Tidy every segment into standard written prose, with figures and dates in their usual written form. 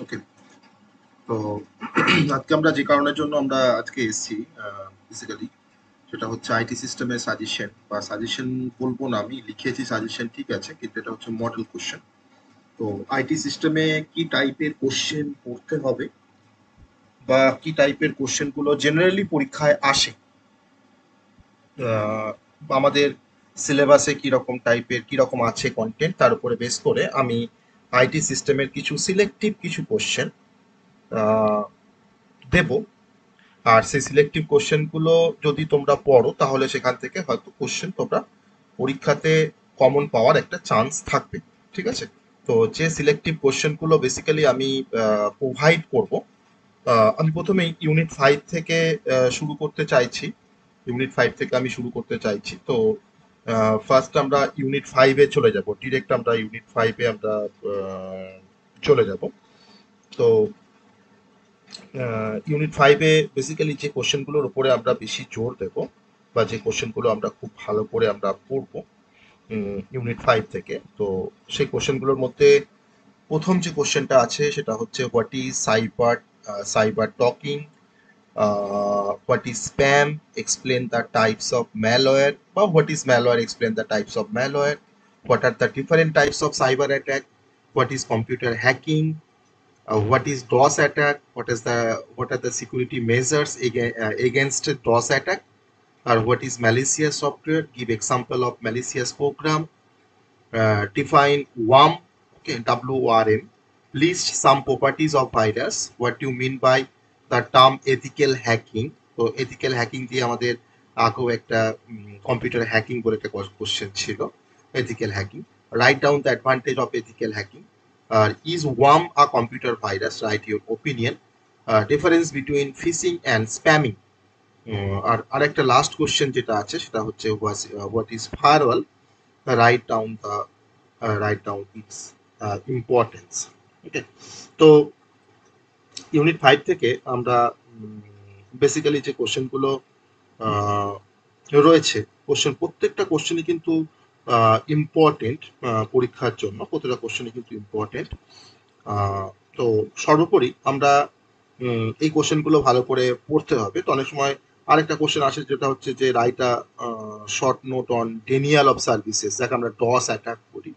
ওকে, তো আজকে আমরা যে কারণের জন্য আমরা আজকে এসেছি বেসিক্যালি সেটা হচ্ছে আইটি সিস্টেমের সাজেশন বা সাজেশন বলবো না, আমি লিখেছি সাজেশন ঠিক আছে, কিন্তু এটা হচ্ছে মডেল কোশ্চেন। তো আইটি সিস্টেমে কি টাইপের কোশ্চেন পড়তে হবে বা কি টাইপের কোশ্চেন গুলো জেনারেলি পরীক্ষায় আসে, আহ, আমাদের সিলেবাসে কিরকম টাইপের কিরকম আছে কন্টেন্ট, তার উপরে বেস করে আমি আইটি সিস্টেমের কিছু সিলেক্টিভ কিছু কোশ্চেন দেব। আর সেই সিলেক্টিভ কোশ্চেনগুলো যদি তোমরা পড়ো তাহলে সেখান থেকে হয়তো কোশ্চেন তোমরা পরীক্ষাতে কমন পাওয়ার একটা চান্স থাকবে। ঠিক আছে, তো যে সিলেক্টিভ কোশ্চেনগুলো বেসিক্যালি আমি প্রোভাইড করব, আমি প্রথমেই ইউনিট 5 থেকে শুরু করতে চাইছি। ইউনিট 5 থেকে আমি শুরু করতে চাইছি। তো ফার্স্ট আমরা ইউনিট 5-এ চলে যাব, ডিরেক্ট আমরা ইউনিট 5-এ আমরা চলে যাব। তো ইউনিট 5-এ বেসিক্যালি যে কোশ্চেনগুলোর উপরে আমরা বেশি জোর দেব বা যে কোশ্চেনগুলো আমরা খুব ভালো করে আমরা পড়বো ইউনিট 5 থেকে, তো সেই কোশ্চেনগুলোর মধ্যে প্রথম যে কোশ্চেনটা আছে সেটা হচ্ছে what is cyber cyber talking, what is spam, explain the types of malware, বা what is malware, explain the types of malware, what are the different types of cyber attack, what is computer hacking, what is DOS attack, what are the security measures against DOS attack, or what is malicious software, give example of malicious program, define WORM, okay, WORM, list some properties of virus, what you mean by the term ethical hacking। তো ethical hacking দিয়ে আমাদের আগেও একটা computer hacking বলে একটা question ছিল, ethical hacking, write down the advantage of ethical hacking, is worm a computer virus, write your opinion, difference between phishing and spamming। আর আরেকটা last question যেটা আছে সেটা হচ্ছে what is firewall, write down its importance। ওকে, তো unit 5 থেকে আমরা basically যে কোশ্চেনগুলো রয়েছে, প্রত্যেকটা কোশ্চেনই কিন্তু ইম্পর্টেন্ট পরীক্ষার জন্য, প্রত্যেকটা কোশ্চেনই কিন্তু ইম্পর্টেন্ট। তো সর্বোপরি আমরা এই কোশ্চেনগুলো ভালো করে পড়তে হবে। তো অনেক সময় আরেকটা কোশ্চেন আসে যেটা হচ্ছে যে write a short note on Daniel of services, যাকে আমরা ডস অ্যাটাক বলি।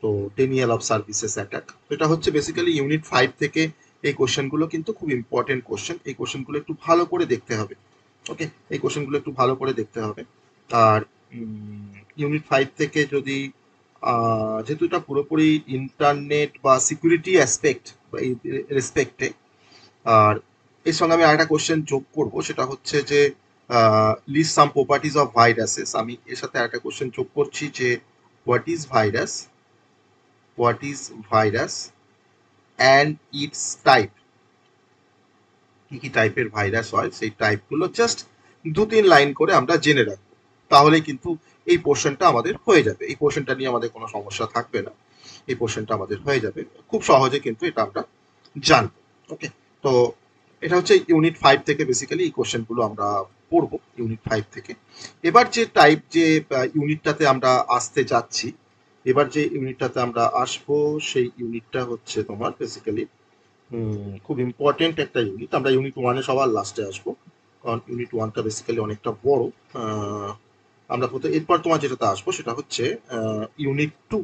তো ডেনিয়াল অফ সার্ভিসেস অ্যাটাক, এটা হচ্ছে বেসিক্যালি ইউনিট 5 থেকে এই কোশ্চেনগুলো কিন্তু খুব ইম্পর্টেন্ট কোশ্চেন। এই কোশ্চেনগুলো একটু ভালো করে দেখতে হবে। ওকে, এই কোশ্চেনগুলো একটু ভালো করে দেখতে হবে। আর ইউনিট 5 থেকে যদি যেহেতু এটা পুরোপুরি ইন্টারনেট বা সিকিউরিটি অ্যাসপেক্ট এই রেসপেক্টে, আর এর সঙ্গে আমি আরেকটা কোশ্চেন যোগ করব, সেটা হচ্ছে যে list some properties of viruses. আমি এর সাথে আরেকটা কোশ্চেন যোগ করছি যে what is virus, what is virus and its type, কি কি টাইপের ভাইরাস হয় সেই টাইপগুলো জাস্ট 2-3 লাইন করে আমরা জেনে রাখবো, তাহলে কিন্তু এই পোর্শনটা আমাদের হয়ে যাবে। এই পোর্শনটা নিয়ে আমাদের কোনো সমস্যা থাকবে না, এই পোর্শনটা আমাদের হয়ে যাবে খুব সহজে, কিন্তু এটা আমরা জানবো। ওকে, তো এটা হচ্ছে ইউনিট 5 থেকে বেসিক্যালি এই কোশ্চেনগুলো আমরা পড়বো ইউনিট 5 থেকে। এবার যে টাইপ যে ইউনিটটাতে আমরা আসতে যাচ্ছি, এবার যে ইউনিটটাতে আমরা আসবো সেই ইউনিটটা হচ্ছে তোমার বেসিক্যালি খুব ইম্পর্টেন্ট একটা ইউনিট। আমরা ইউনিট 1-এ সবার লাস্টে আসবো, কারণ ইউনিট 1টা বেসিক্যালি অনেকটা বড়। আমরা প্রথমে এরপর তোমার যেটাতে আসবো সেটা হচ্ছে ইউনিট 2।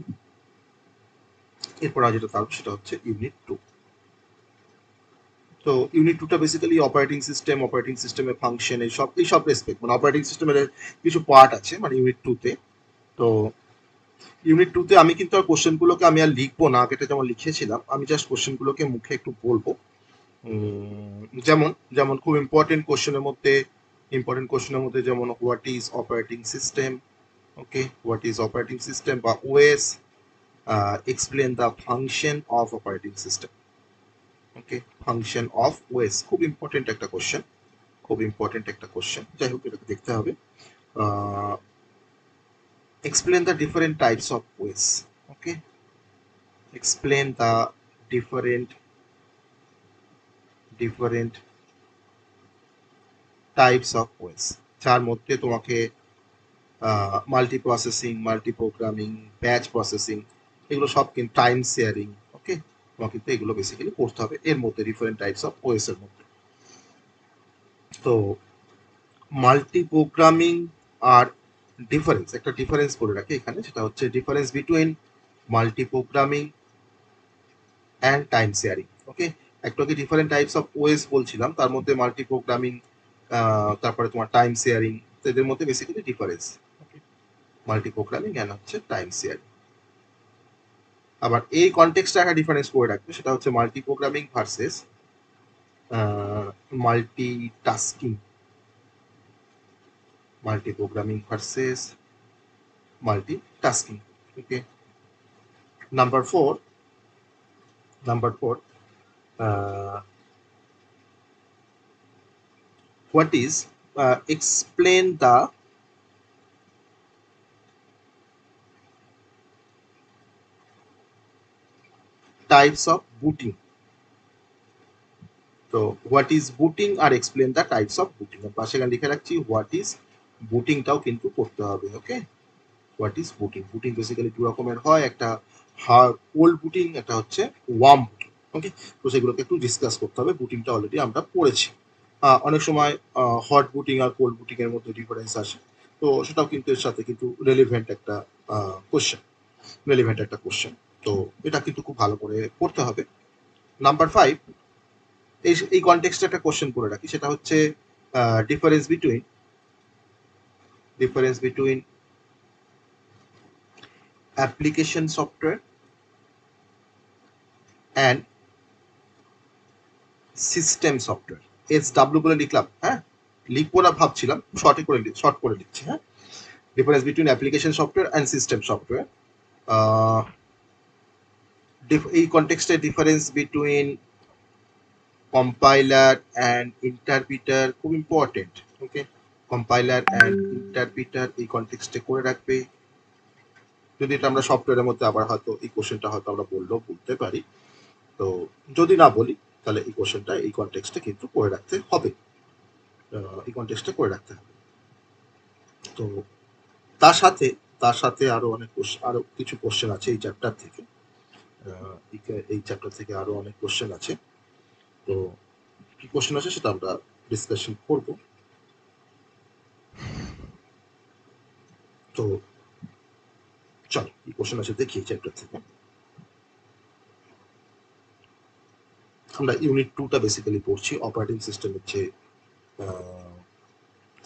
এরপর যেটাতে আসবো সেটা হচ্ছে ইউনিট 2। তো ইউনিট 2টা বেসিক্যালি অপারেটিং সিস্টেমের ফাংশন, এইসব রেসপেক্ট, মানে অপারেটিং সিস্টেমের কিছু পার্ট আছে মানে ইউনিট 2-তে। তো ইউনিট 2-তে আমি কিন্তু আর কোশ্চেনগুলোকে আমি আর লিখবো না, আগেটা যেমন লিখেছিলাম, আমি জাস্ট কোশ্চেনগুলোকে মুখে একটু বলবো। যেমন যেমন খুব ইম্পর্টেন্ট কোশ্চেনের মধ্যে যেমন what is operating system, okay, what is operating system বা OS, explain the function of operating system, okay, function of OS, খুব ইম্পর্টেন্ট একটা কোশ্চেন, খুব ইম্পর্টেন্ট একটা কোশ্চেন, যাই হোক এটাকে দেখতে হবে। Explain the different types of OS, okay, explain the different different types of OS, যার মধ্যে তোমাকে multi processing, multi programming, batch processing, এগুলো সব কিন্তু টাইম শেয়ারিং, ওকে, তোমাকে কিন্তু এগুলো বেসিক্যালি পড়তে হবে এর মধ্যে, ডিফারেন্ট টাইপস অফ ওএস এর মধ্যে। তো মাল্টি প্রোগ্রামিং আর ডিফারেন্স, একটা ডিফারেন্স করে রাখি এখানে, সেটা হচ্ছে difference between multi programming and time sharing. Okay, একটু আগে ডিফারেন্ট টাইপস অফ ওএস বলছিলাম, তার মধ্যে মাল্টি প্রোগ্রামিং, তারপরে তোমার টাইম শেয়ারিং, এদের মধ্যে basically difference. Okay, multi programming and হচ্ছে টাইম শেয়ারিং। আবার এই কনটেক্সটে একটা ডিফারেন্স করে রাখবে, সেটা হচ্ছে multiprogramming versus multitasking. Multiprogramming versus multitasking. Okay, number four, what is explain the types of booting। তো হোয়াট ইজ বুটিং আর explain the types of booting, পাশে এখানে লিখে রাখছি হোয়াট ইজ বুটিংটাও কিন্তু করতে হবে। Okay, what is booting, booting basically দু রকমের হয়, একটা কোল্ড বুটিং, একটা হচ্ছে ওয়ার্ম বুটিং। ওকে, তো সেগুলোকে একটু ডিসকাস করতে হবে। বুটিংটা অলরেডি আমরা পড়েছি। অনেক সময় হট বুটিং আর কোল্ড বুটিং এর মধ্যে ডিফারেন্স আসে, তো সেটাও কিন্তু এর সাথে কিন্তু রেলিভেন্ট একটা কোশ্চেন, রেলিভেন্ট একটা কোশ্চেন। তো এটা কিন্তু খুব ভালো করে পড়তে হবে। নাম্বার ফাইভ, এই কনটেক্সটে একটা কোশ্চেন করে রাখি, সেটা হচ্ছে difference between application software and system software. SW বলে লিখলাম, হ্যাঁ লিখবো না ভাবছিলাম, শর্ট করে লিখছি। হ্যাঁ, difference between application software and system software. এই কনটেক্সটে difference between compiler and interpreter খুব important. Okay, compiler and interpreter এই কনটেক্সটে করে রাখবে। যদি এটা আমরা সফটওয়্যারের মধ্যে আবার হয়তো এই কোশ্চেনটা হয়তো আমরা বলতে পারি, তো যদি না বলি তাহলে এই কোশ্চেনটা এই কনটেক্সটে কিন্তু করে রাখতে হবে, এই কনটেক্সটে করে রাখতে হবে। তো তার সাথে আরো অনেক আরো কিছু কোশ্চেন আছে এই চ্যাপ্টার থেকে, এই চ্যাপ্টার থেকে আরো অনেক কোশ্চেন আছে। তো কি কোশ্চেন আছে সেটা আমরা ডিসকাশন করব। তো চলো কি কোশ্চেন আছে দেখি চ্যাপ্টার থেকে। আমরা ইউনিট 2টা বেসিক্যালি পড়ছি, অপারেটিং সিস্টেমের যে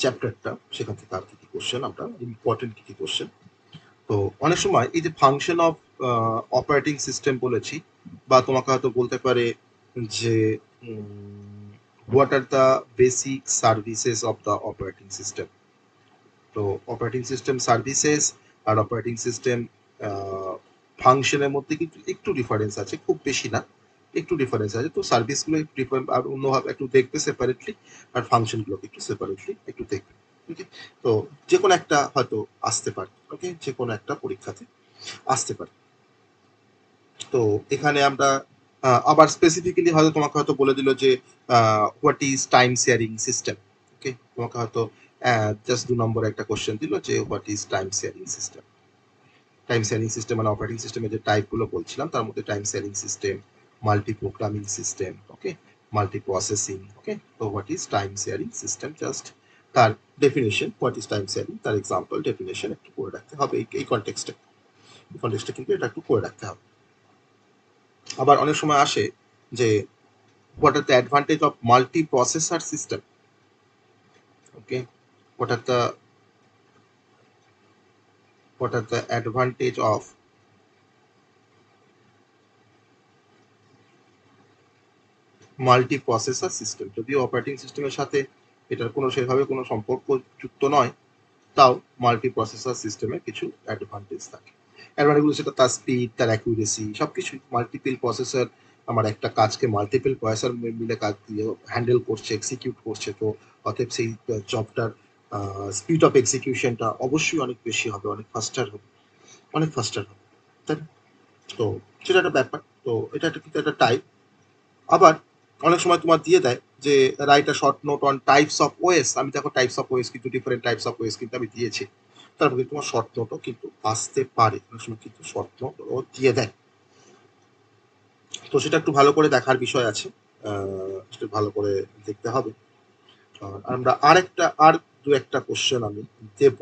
চ্যাপ্টারটা, সেখান থেকে আর কি কি কোশ্চেন, আমরা ইম্পর্টেন্ট কি কি কোশ্চেন। তো অনেক সময় এই যে ফাংশন অফ অপারেটিং সিস্টেম বলেছি, বা তোমাকে হয়তো বলতে পারে যে what are the basic services of the operating system. তো অপারেটিং সিস্টেম সার্ভিসেস আর অপারেটিং সিস্টেম ফাংশনের মধ্যে কিন্তু একটু ডিফারেন্স আছে, খুব বেশি না, একটু ডিফারেন্স আছে। তো সার্ভিসগুলো একটু আর অন্যভাবে একটু দেখবে সেপারেটলি, আর ফাংশনগুলোকে একটু সেপারেটলি একটু দেখবে। ওকে, তো যে কোনো একটা হয়তো আসতে পারে। ওকে, যে কোনো একটা পরীক্ষাতে আসতে পারে। তো এখানে আমরা আবার স্পেসিফিক্যালি হয়তো তোমাকে হয়তো বলে দিল যে what is time sharing system. Okay, তোমাকে হয়তো জাস্ট 2 নম্বরে একটা কোশ্চেন দিল যে what is time sharing system. Time sharing system মানে অপারেটিং সিস্টেমের যে টাইপগুলো বলছিলাম তার মধ্যে time sharing system, multi programming system, okay, multi processing. Okay, তো what is time sharing system, just তার definition, what is time sharing, তার এক্সাম্পল ডেফিনেশন একটু করে রাখতে হবে এই কনটেক্সটে। কিন্তু এটা একটু করে রাখতে হবে। আবার অনেক সময় আসে যে what are the advantage of multi-processor system? Okay, what are the advantage of multi-processor system? যদিও অপারেটিং সিস্টেমের সাথে এটার কোনো সেভাবে কোনো সম্পর্ক যুক্ত নয়, তাও মাল্টি প্রসেসর সিস্টেমে কিছু অ্যাডভান্টেজ থাকে। অ্যাডভান্টেজগুলো সেটা তার স্পিড, তার অ্যাকুরেসি, সবকিছুই। মাল্টিপল প্রসেসর আমার একটা কাজকে মাল্টিপল প্রসেসর মিলে কাজ দিয়ে হ্যান্ডেল করছে, এক্সিকিউট করছে। তো অতএব সেই জবটার স্পিড অফ এক্সিকিউশনটা অবশ্যই অনেক বেশি হবে, অনেক ফাস্টার হবে, তাই না? তো সেটা একটা ব্যাপার। তো এটা কিন্তু একটা টাইপ। আবার অনেক সময় তোমার দিয়ে দেয় যে write a short note on types of OS. আমি দেখো টাইপস অফ ওএস কিন্তু ডিফারেন্ট টাইপস অফ ওএস কিন্তু আমি দিয়েছি। তারপর কিন্তু তোমার শর্ট নোটও কিন্তু আসতে পারে, অনেক সময় কিন্তু শর্ট নোটও দিয়ে দেয়। তো সেটা একটু ভালো করে দেখার বিষয় আছে, সেটা ভালো করে দেখতে হবে। আমরা আর দু একটা কোশ্চেন আমি দেব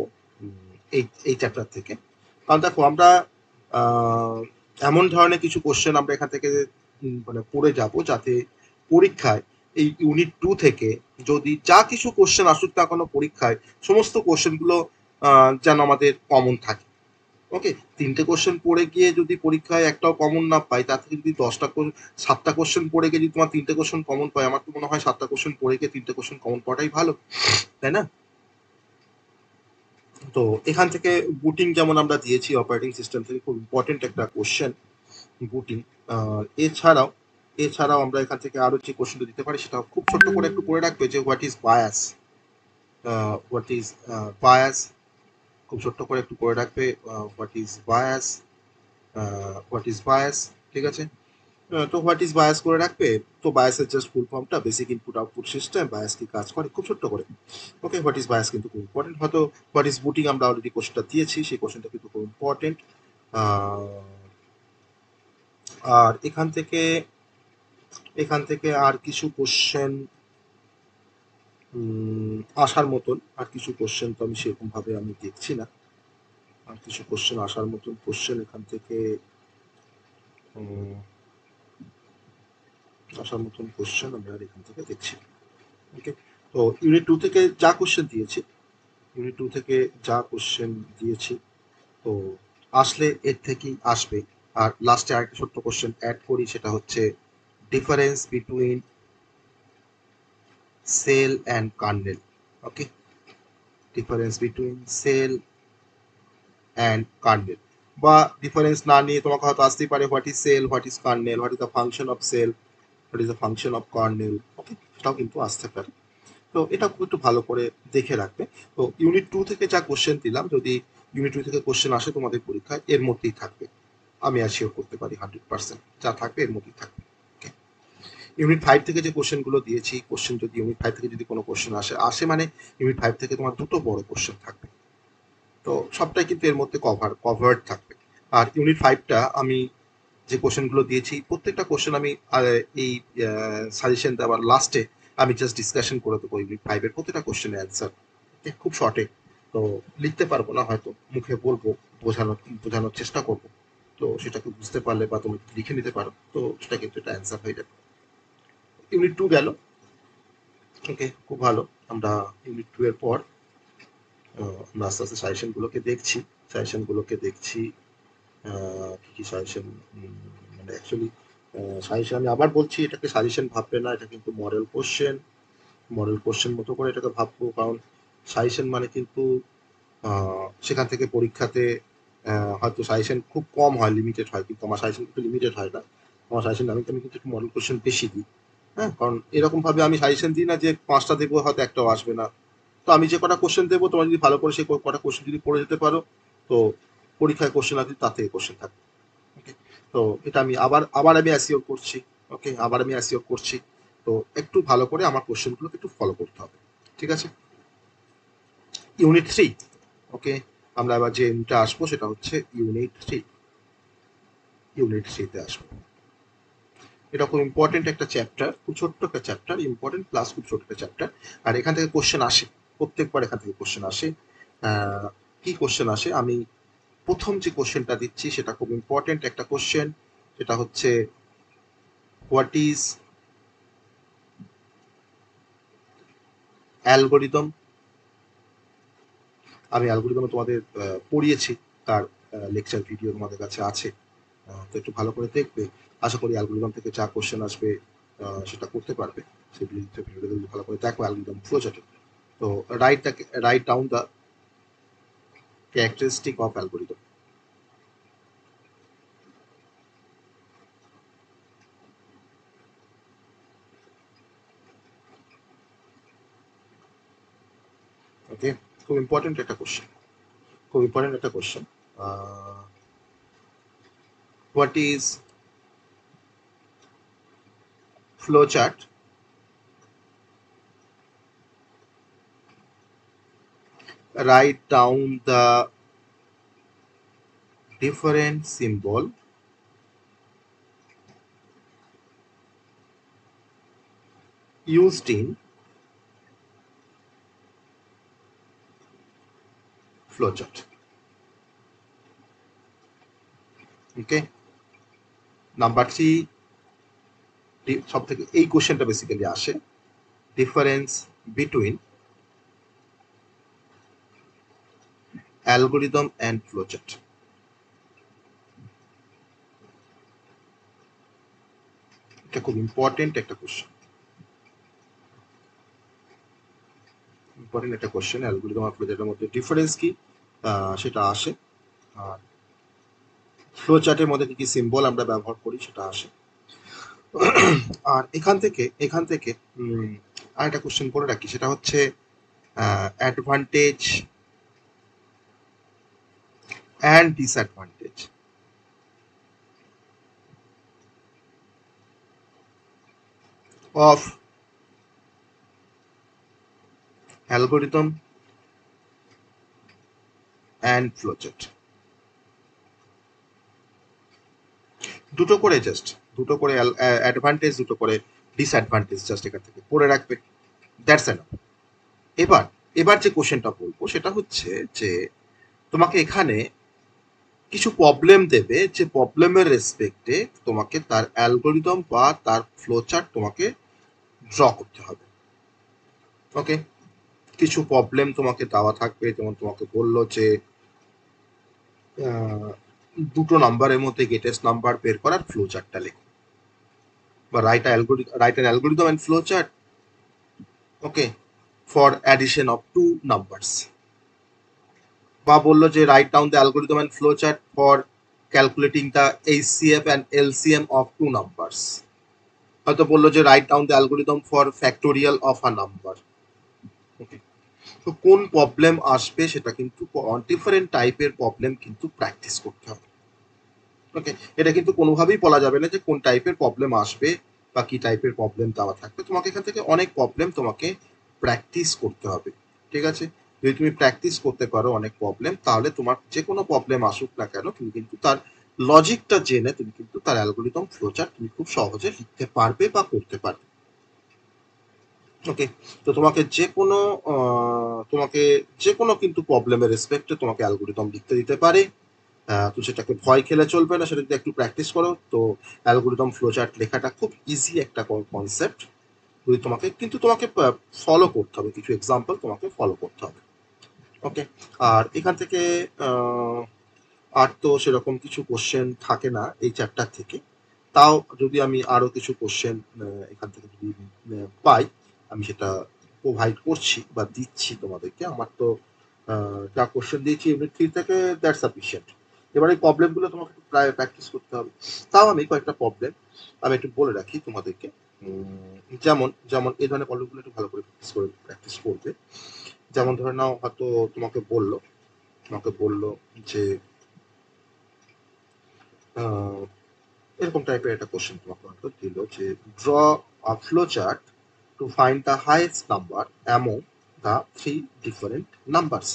এই এই চ্যাপ্টার থেকে। কারণ দেখো আমরা আহ, এমন ধরনের কিছু কোশ্চেন আমরা এখান থেকে মানে পড়ে যাব যাতে পরীক্ষায় এই ইউনিট 2 থেকে যদি যা কিছু কোশ্চেন আসুক না কোনো পরীক্ষায়, সমস্ত কোশ্চেনগুলো যেন আমাদের কমন থাকে। ওকে, 3টে কোশ্চেন পড়ে গিয়ে যদি পরীক্ষায় একটাও কমন না পাই, তার থেকে যদি 7টা কোশ্চেন পড়ে গিয়ে যদি তোমার 3টে কোশ্চেন কমন পাই, আমার তো মনে হয় 7টা কোশ্চেন পড়ে গিয়ে 3টে কোশ্চেন কমন পাওয়াটাই ভালো, তাই না? তো এখান থেকে বুটিং যেমন আমরা দিয়েছি অপারেটিং সিস্টেম থেকে, খুব ইম্পর্টেন্ট একটা কোশ্চেন বুটিং। এছাড়াও এছাড়াও আমরা এখান থেকে আরো যে কোশ্চেনটা দিতে পারি সেটা খুব ছোট্ট করে একটু পড়ে রাখবে যে what is bias. What is bias, খুব ছোট্ট করে একটু পড়ে রাখবে what is bias. What is bias, ঠিক আছে? তো হোয়াট ইজ বায়াস করে রাখবে। তো বায়াসের জাস্ট ফুল ফর্মটা basic input output system, bias কি কাজ করে, খুব ছোট্ট করে। ওকে, হোয়াট ইজ বায়াস কিন্তু খুব ইম্পর্টেন্ট। হয়তো হোয়াট ইজ বুটিং আমরা অলরেডি কোশ্চেনটা দিয়েছি, সেই কোশ্চেনটা কিন্তু খুব ইম্পর্টেন্ট। আর এখান থেকে আর কিছু কোশ্চেন আসার মতন, আর কিছু কোশ্চেন তো আমি সেরকম ভাবে আমি দেখছি না। আর কিছু কোশ্চেন আসার মতন কোশ্চেন এখান থেকে উম, আসার মতন কোশ্চেন আমি আর এখান থেকে দেখছি। ওকে, তো ইউনিট 2 থেকে যা কোশ্চেন দিয়েছি, ইউনিট 2 থেকে যা কোশ্চেন দিয়েছি, তো আসলে এর থেকেই আসবে। আর লাস্টে আরেকটা ছোট্ট কোশ্চেন অ্যাড করি, সেটা হচ্ছে difference between shell and kernel. Okay, difference between shell and kernel, বা ডিফারেন্স না নিয়ে তোমাকে হয়তো আসতেই পারে what is shell, what is kernel, what is the function of shell, what is the function of kernel. Okay, সেটাও কিন্তু আসতে পারে। তো এটা খুব একটু ভালো করে দেখে রাখবে। তো ইউনিট 2 থেকে যা কোশ্চেন দিলাম, যদি ইউনিট 2 থেকে কোশ্চেন আসে তোমাদের পরীক্ষায়, এর মধ্যেই থাকবে, আমি অ্যাসিওর করতে পারি 100%, যা থাকবে এর মধ্যেই থাকবে। ইউনিট 5 থেকে যে কোশ্চেনগুলো দিয়েছি, কোশ্চেন যদি ইউনিট 5 থেকে যদি কোনো কোশ্চেন আসে মানে ইউনিট 5 থেকে তোমার দুটো বড় কোশ্চেন থাকবে। তো সবটাই কিন্তু এর মধ্যে কভার্ড থাকবে। আর ইউনিট 5টা আমি যে কোশ্চেনগুলো দিয়েছি, প্রত্যেকটা কোশ্চেন আমি এই সাজেশন দেওয়ার লাস্টে আমি জাস্ট ডিসকাশন করে দেবো ইউনিট 5-এর প্রত্যেকটা কোশ্চেনের অ্যান্সার, খুব শর্টে। তো লিখতে পারবো না হয়তো, মুখে বলবো, বোঝানোর চেষ্টা করব। তো সেটাকে বুঝতে পারলে বা তুমি লিখে নিতে পারো, তো সেটা কিন্তু একটা অ্যান্সার হয়ে যাবে। ইউনিট 2 গেল। ওকে, খুব ভালো। আমরা ইউনিট 2 এর পর আমরা আস্তে আস্তে সাজেশনগুলোকে দেখছি। কি কি সাজেশন, মানে অ্যাকচুয়ালি সাজেশন, আমি আবার বলছি, এটাকে সাজেশন ভাববে না, এটা কিন্তু মডেল কোশ্চেন মতো করে এটাকে ভাববো। কারণ সাজেশন মানে কিন্তু সেখান থেকে পরীক্ষাতে হয়তো সাজেশন খুব কম হয়, লিমিটেড হয়, কিন্তু আমার সাজেশন কিন্তু লিমিটেড হয় না। আমার সাজেশন আমি কিন্তু একটু মডেল কোশ্চেন বেশি দিই। হ্যাঁ, কারণ এরকম ভাবে আমি সাজেশন দিই না যে 5টা দেবো হয়তো একটাও আসবে না। তো আমি যে কটা কোশ্চেন দেবো, তোমরা যদি ভালো করে সেই কটা কোশ্চেন যদি পড়ে যেতে পারো, তো পরীক্ষায় কোশ্চেন আসবে তার থেকে কোশ্চেন থাকবে। ওকে, তো এটা আমি আবার আমি অ্যাসিওর করছি। ওকে, আবার আমি অ্যাসিওর করছি। তো একটু ভালো করে আমার কোশ্চেনগুলোকে একটু ফলো করতে হবে, ঠিক আছে? ইউনিট 3। ওকে, আমরা এবার যে ইউনিটে আসবো সেটা হচ্ছে ইউনিট 3 তে আসবো। এটা খুব ইম্পর্টেন্ট একটা চ্যাপ্টার, খুব ছোট্ট একটা চ্যাপ্টার, ইম্পর্টেন্ট প্লাস খুব ছোট্ট একটা চ্যাপ্টার। আর এখান থেকে কোশ্চেন আসে, প্রত্যেকবার এখান থেকে কোশ্চেন আসে। কি কোশ্চেন আসে, আমি প্রথম যে কোশ্চেনটা দিচ্ছি সেটা খুব ইম্পর্টেন্ট একটা কোশ্চেন। সেটা হচ্ছে হোয়াট ইজ অ্যালগোরিদম। আমি অ্যালগোরিদমে তোমাদের পড়িয়েছি, তার লেকচার ভিডিও তোমাদের কাছে আছে। তো একটু ভালো করে দেখবে। আশা করি অ্যালগোরিদম থেকে যা কোশ্চেন আসবে সেটা করতে পারবে। সেগুলি ভিডিওটা যদি ভালো করে দেখো অ্যালগোরিদম ফ্লোচার্টে। তো write down the characteristic of algorithm. Okay, খুব ইম্পর্টেন্ট একটা কোশ্চেন, খুব ইম্পর্টেন্ট একটা question. What is flowchart, write down the different symbol used in flowchart. Okay, number 3 সব থেকে এই কোশ্চেনটা বেসিক্যালি আসে, difference between algorithm and flowchart. এটা খুব ইম্পর্টেন্ট একটা কোশ্চেন, ইম্পর্টেন্ট একটা কোশ্চেন। অ্যালগোরিদম আর ফ্লোচার্টের মধ্যে ডিফারেন্স কি সেটা আসে, আর ফ্লোচার্টের মধ্যে কি কি সিম্বল আমরা ব্যবহার করি সেটা আসে। আর এখান থেকে আরেকটা কোশ্চেন করে রাখি, সেটা হচ্ছে advantage and disadvantage of algorithm and flowchart. দুটো করে জাস্ট, দুটো করে অ্যাডভান্টেজ, দুটো করে ডিসঅ্যাডভান্টেজ জাস্ট এখান থেকে পড়ে রাখবে, দ্যাটস এনাফ। এবার এবার যে কোশ্চেনটা বলবো সেটা হচ্ছে যে তোমাকে এখানে কিছু প্রবলেম দেবে, যে প্রবলেমের রেসপেক্টে তোমাকে তার অ্যালগোরিদম বা তার ফ্লোচার্ট তোমাকে ড্র করতে হবে। ওকে, কিছু প্রবলেম তোমাকে দেওয়া থাকবে, যেমন তোমাকে বললো যে দুটো নাম্বারের মধ্যে গ্রেটেস্ট নাম্বার বের করার ফ্লোচার্টটা লেখো, বা write an algorithm and flowchart, okay, for addition of two numbers. বা বললো যে write down the algorithm and flowchart for calculating the HCF and LCM of two numbers. হয়তো বললো যে write down the algorithm for factorial of a number. Okay, তো কোন problem আসবে সেটা কিন্তু ডিফারেন্ট টাইপের প্রবলেম কিন্তু প্র্যাকটিস করতে হবে। ওকে, এটা কিন্তু কোনোভাবেই বলা যাবে না যে কোন টাইপের প্রবলেম আসবে বা কি টাইপের প্রবলেম দেওয়া থাকবে। তোমাকে এখান থেকে অনেক প্রবলেম তোমাকে প্র্যাকটিস করতে হবে, ঠিক আছে? যদি তুমি প্র্যাকটিস করতে পারো অনেক প্রবলেম, তাহলে তোমার যে কোনো প্রবলেম আসুক না কেন, তুমি কিন্তু তার লজিকটা জেনে তুমি কিন্তু তার অ্যালগোরিদম ফ্লোচার্ট তুমি খুব সহজে লিখতে পারবে বা করতে পারবে। ওকে, তো তোমাকে যে কোনো কিন্তু প্রবলেমের রেসপেক্টে তোমাকে অ্যালগোরিদম লিখতে দিতে পারে। তো সেটাকে ভয় খেলে চলবে না, সেটা যদি একটু প্র্যাকটিস করো তো অ্যালগোরিদম ফ্লোচার্ট লেখাটা খুব ইজি একটা কনসেপ্ট। যদি তোমাকে কিন্তু তোমাকে ফলো করতে হবে, কিছু এক্সাম্পল তোমাকে ফলো করতে হবে। ওকে, আর এখান থেকে আর তো সেরকম কিছু কোশ্চেন থাকে না এই চ্যাপ্টার থেকে। তাও যদি আমি আরো কিছু কোশ্চেন এখান থেকে যদি পাই, আমি সেটা প্রোভাইড করছি বা দিচ্ছি তোমাদেরকে। আমার তো যা কোশ্চেন দিয়েছি ইউনিট 3 থেকে, দ্যাটস সাফিসিয়েন্ট। এবার এই প্রবলেমগুলো তোমাকে প্রায় প্র্যাকটিস করতে হবে। তাও আমি কয়েকটা প্রবলেম আমি একটু বলে রাখি তোমাদেরকে। যেমন যেমন এই ধরনের প্রবলেমগুলো একটু ভালো করে প্র্যাকটিস করবে। যেমন ধরে নাও, হয়তো তোমাকে বললো যে এরকম টাইপের একটা কোশ্চেন তোমাকে হয়তো দিল যে draw a flow chart to find the highest number among the three different numbers.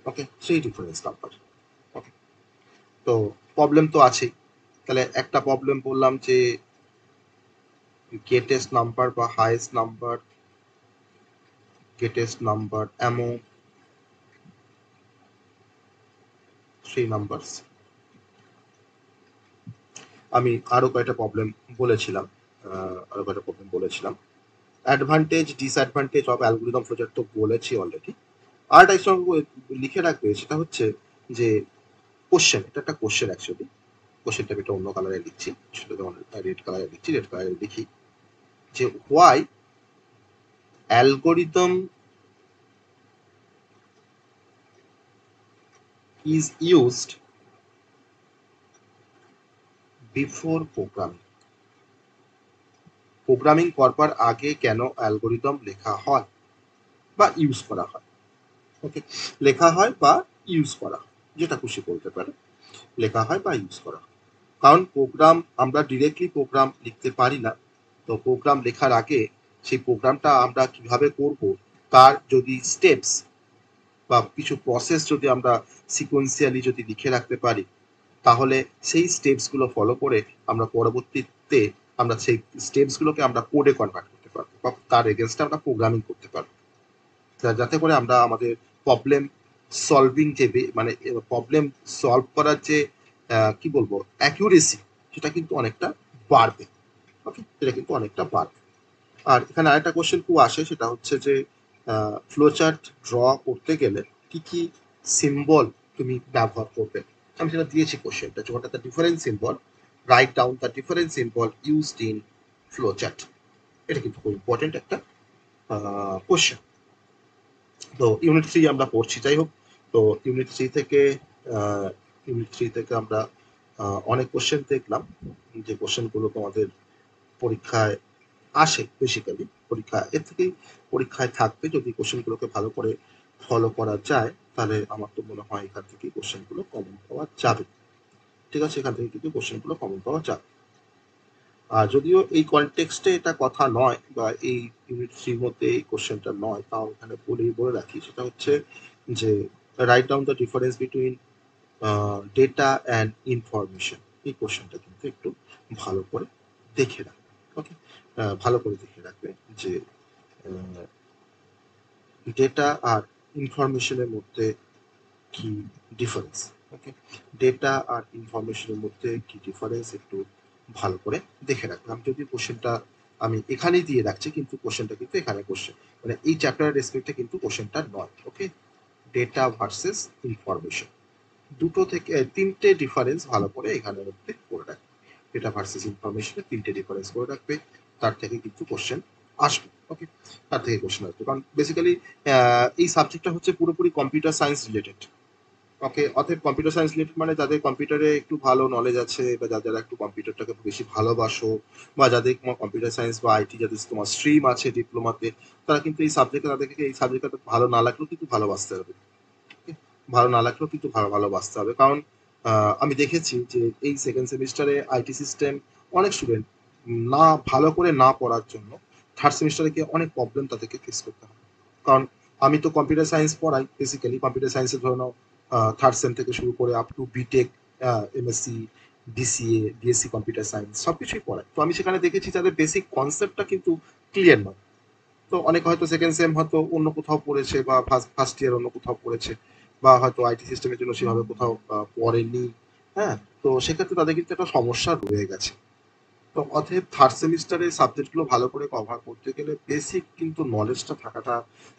Okay, three difference number. Okay, তো প্রবলেম তো আছেই। তাহলে একটা প্রবলেম বললাম যে গ্রেটেস্ট নাম্বার বা greatest number among three numbers. আমি আরো কয়েকটা প্রবলেম বলেছিলাম, advantage disadvantage of algorithm flowchart তো বলেছি অলরেডি। আর একটা সঙ্গে লিখে রাখবে, সেটা হচ্ছে যে কোশ্চেন, এটা একটা কোশ্চেন অ্যাকচুয়ালি। কোশ্চেনটা আমি একটা অন্য কালারে লিখছি, সেটা যেমন রেড কালারে লিখছি, রেড কালারে লিখি যে why algorithm is used before programming. Programming করবার আগে কেন অ্যালগোরিদম লেখা হয় বা ইউজ করা হয়। ওকে, লেখা হয় বা ইউজ করা হয়, যেটা খুশি বলতে পারে, লেখা হয় বা ইউজ করা হয়। কারণ আমরা ডিরেক্টলি প্রোগ্রাম লিখতে পারি না। তো প্রোগ্রাম লেখার আগে সেই প্রোগ্রামটা আমরা কিভাবে করব তার যদি স্টেপস বা কিছু প্রসেস যদি আমরা সিকোয়েন্সিয়ালি যদি লিখে রাখতে পারি, তাহলে সেই স্টেপসগুলো ফলো করে আমরা পরবর্তীতে আমরা সেই স্টেপসগুলোকে আমরা কোডে কনভার্ট করতে পারবো। বা তার এগেনস্টে আমরা প্রোগ্রামিং করতে পারবো, যাতে করে আমরা আমাদের প্রবলেম সলভিং যে মানে প্রবলেম সলভ করার যে কি বলবো অ্যাকিউরেসি, সেটা কিন্তু অনেকটা বাড়বে। ওকে, সেটা কিন্তু অনেকটা বাড়বে। আর এখানে আরেকটা কোশ্চেন খুব আসে, সেটা হচ্ছে যে ফ্লোচার্ট ড্র করতে গেলে কি কি সিম্বল তুমি ব্যবহার করবে। আমি সেটা দিয়েছি কোশ্চেনটা, what are the different symbol, right down the different symbol used in flowchart. এটা কিন্তু খুব ইম্পর্টেন্ট একটা কোশ্চেন। তো ইউনিট 3 আমরা পড়ছি, যাই হোক। তো ইউনিট 3 থেকে আমরা অনেক কোশ্চেন দেখলাম, যে কোশ্চেনগুলো তোমাদের পরীক্ষায় আসে, বেসিক্যালি পরীক্ষা এর থেকেই পরীক্ষায় থাকবে। যদি কোশ্চেনগুলোকে ভালো করে ফলো করা যায়, তাহলে আমার তো মনে হয় এখান থেকে কোশ্চেনগুলো কমন পাওয়া যাবে। ঠিক আছে, এখান থেকে কিন্তু কোশ্চেনগুলো কমন পাওয়া যাবে। আর যদিও এই কনটেক্সটে এটা কথা নয়, বা এই ইউনিট 3 মধ্যে এই কোশ্চেনটা নয়, তাও এখানে বলে রাখি, সেটা হচ্ছে যে write down the difference between data and information. এই কোশ্চেনটা কিন্তু একটু ভালো করে দেখে রাখবে। ওকে, ভালো করে দেখে রাখবে যে ডেটা আর ইনফরমেশনের মধ্যে কি ডিফারেন্স। ওকে, ডেটা আর ইনফরমেশনের মধ্যে কি ডিফারেন্স একটু ভালো করে দেখে রাখবে। আমি যদি কোশ্চেনটা আমি এখানেই দিয়ে রাখছি, কিন্তু কোশ্চেনটা কিন্তু এখানে কোশ্চেন মানে এই চ্যাপ্টারের রেসপেক্টে কিন্তু কোশ্চেনটা নয়। ওকে, ডেটা ভার্সেস ইনফরমেশন, দুটো থেকে তিনটে ডিফারেন্স ভালো করে এখানের মধ্যে করে রাখবে। ডেটা ভার্সেস ইনফরমেশনের তিনটে ডিফারেন্স করে রাখবে, তার থেকে কিন্তু কোশ্চেন আসবে। ওকে, তার থেকে কোশ্চেন আসবে, কারণ বেসিক্যালি এই সাবজেক্টটা হচ্ছে পুরোপুরি কম্পিউটার সায়েন্স রিলেটেড। ওকে, অতএব কম্পিউটার সায়েন্স রিলেটেড মানে যাদের কম্পিউটারে একটু ভালো নলেজ আছে, বা যারা একটু কম্পিউটারটাকে বেশি ভালোবাসো, বা যাদের তোমার কম্পিউটার সায়েন্স বা আইটি যাদের তোমার স্ট্রিম আছে ডিপ্লোমাতে, তারা কিন্তু এই সাবজেক্টে, তাদেরকে এই সাবজেক্টটা ভালো না লাগলেও কিন্তু ভালোবাসতে হবে। ভালো না লাগলেও কিন্তু ভালোবাসতে হবে, কারণ আমি দেখেছি যে এই সেকেন্ড সেমিস্টারে আইটি সিস্টেম অনেক স্টুডেন্ট না ভালো করে না পড়ার জন্য থার্ড সেমিস্টারে গিয়ে অনেক প্রবলেম তাদেরকে ফেস করতে হয়। কারণ আমি তো কম্পিউটার সায়েন্স পড়াই, বেসিক্যালি কম্পিউটার সায়েন্সের ধরে নাও থার্ড সেম থেকে শুরু করে up to BTech, MSc, BCA, BSc computer science সবকিছুই পড়াই। তো আমি সেখানে দেখেছি যাদের বেসিক কনসেপ্টটা কিন্তু ক্লিয়ার নয়। তো অনেকে হয়তো সেকেন্ড সেম হয়তো অন্য কোথাও পড়েছে, বা ফার্স্ট ইয়ার অন্য কোথাও পড়েছে, বা হয়তো আইটি সিস্টেমের জন্য সেভাবে কোথাও পড়েনি। হ্যাঁ, তো সেক্ষেত্রে তাদের কিন্তু একটা সমস্যা রয়ে গেছে। তো অতএব থার্ড সেমিস্টারে সাবজেক্টগুলো ভালো করে কভার করতে গেলে বেসিক কিন্তু নলেজটা থাকাটা,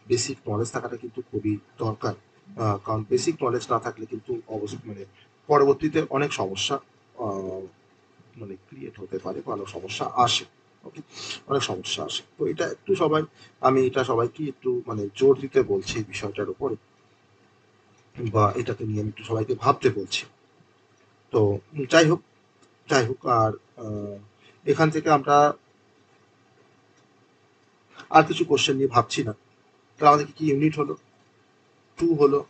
বেসিক নলেজ থাকাটা কিন্তু খুবই দরকার। কারণ বেসিক নলেজ না থাকলে কিন্তু অবশ্যই মানে পরবর্তীতে অনেক সমস্যা মানে ক্রিয়েট হতে পারে, বা অনেক সমস্যা আসে। ওকে, অনেক সমস্যা আসে। তো এটা একটু সবাই, আমি এটা সবাইকে একটু মানে জোর দিতে বলছি এই বিষয়টার উপরে, বা এটাকে নিয়ে আমি একটু সবাইকে ভাবতে বলছি। তো যাই হোক, আর এখান থেকে আমরা আর কিছু কোশ্চেন নিয়ে ভাবছি না। তাহলে আমাদের কি ইউনিট হলো, 2 হলো,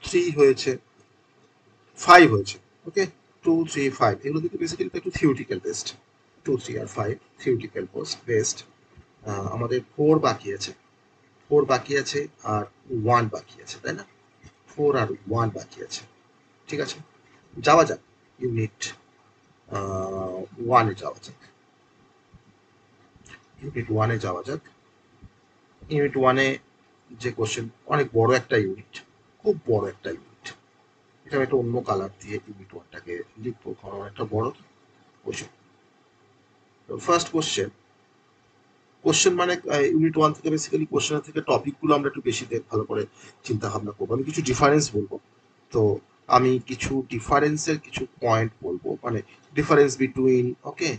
3 হয়েছে, 5 হয়েছে। ওকে, 2, 3, 5 এগুলো কিন্তু বেসিক্যালি একটু থিওরিটিক্যাল বেসড। 2, 3 আর 5 থিওরিটিক্যাল বেসড। আমাদের 4 বাকি আছে, 4 বাকি আছে, আর 1 বাকি আছে, তাই না? 4 আর 1 বাকি আছে। ঠিক আছে, যাওয়া যাক ইউনিট 1 এ যাওয়া যাক। ইউনিট 1 এ যাওয়া যাক। ইউনিট 1 এ যে কোশ্চেন, অনেক বড় একটা ইউনিট, খুব বড় একটা ইউনিট। এটা আমি একটা অন্য কালার দিয়ে ইউনিট 1টাকে লিখবো, কারণ একটা বড় কোশ্চেন। ফার্স্ট কোশ্চেন মানে ইউনিট 1 থেকে বেসিক্যালি কোশ্চেনের থেকে টপিকগুলো আমরা একটু বেশি ভালো করে চিন্তা ভাবনা করবো। আমি কিছু ডিফারেন্স বলবো। তো আমি কিছু ডিফারেন্সের কিছু পয়েন্ট বলবো, মানে ডিফারেন্স বিটুইন, ওকে,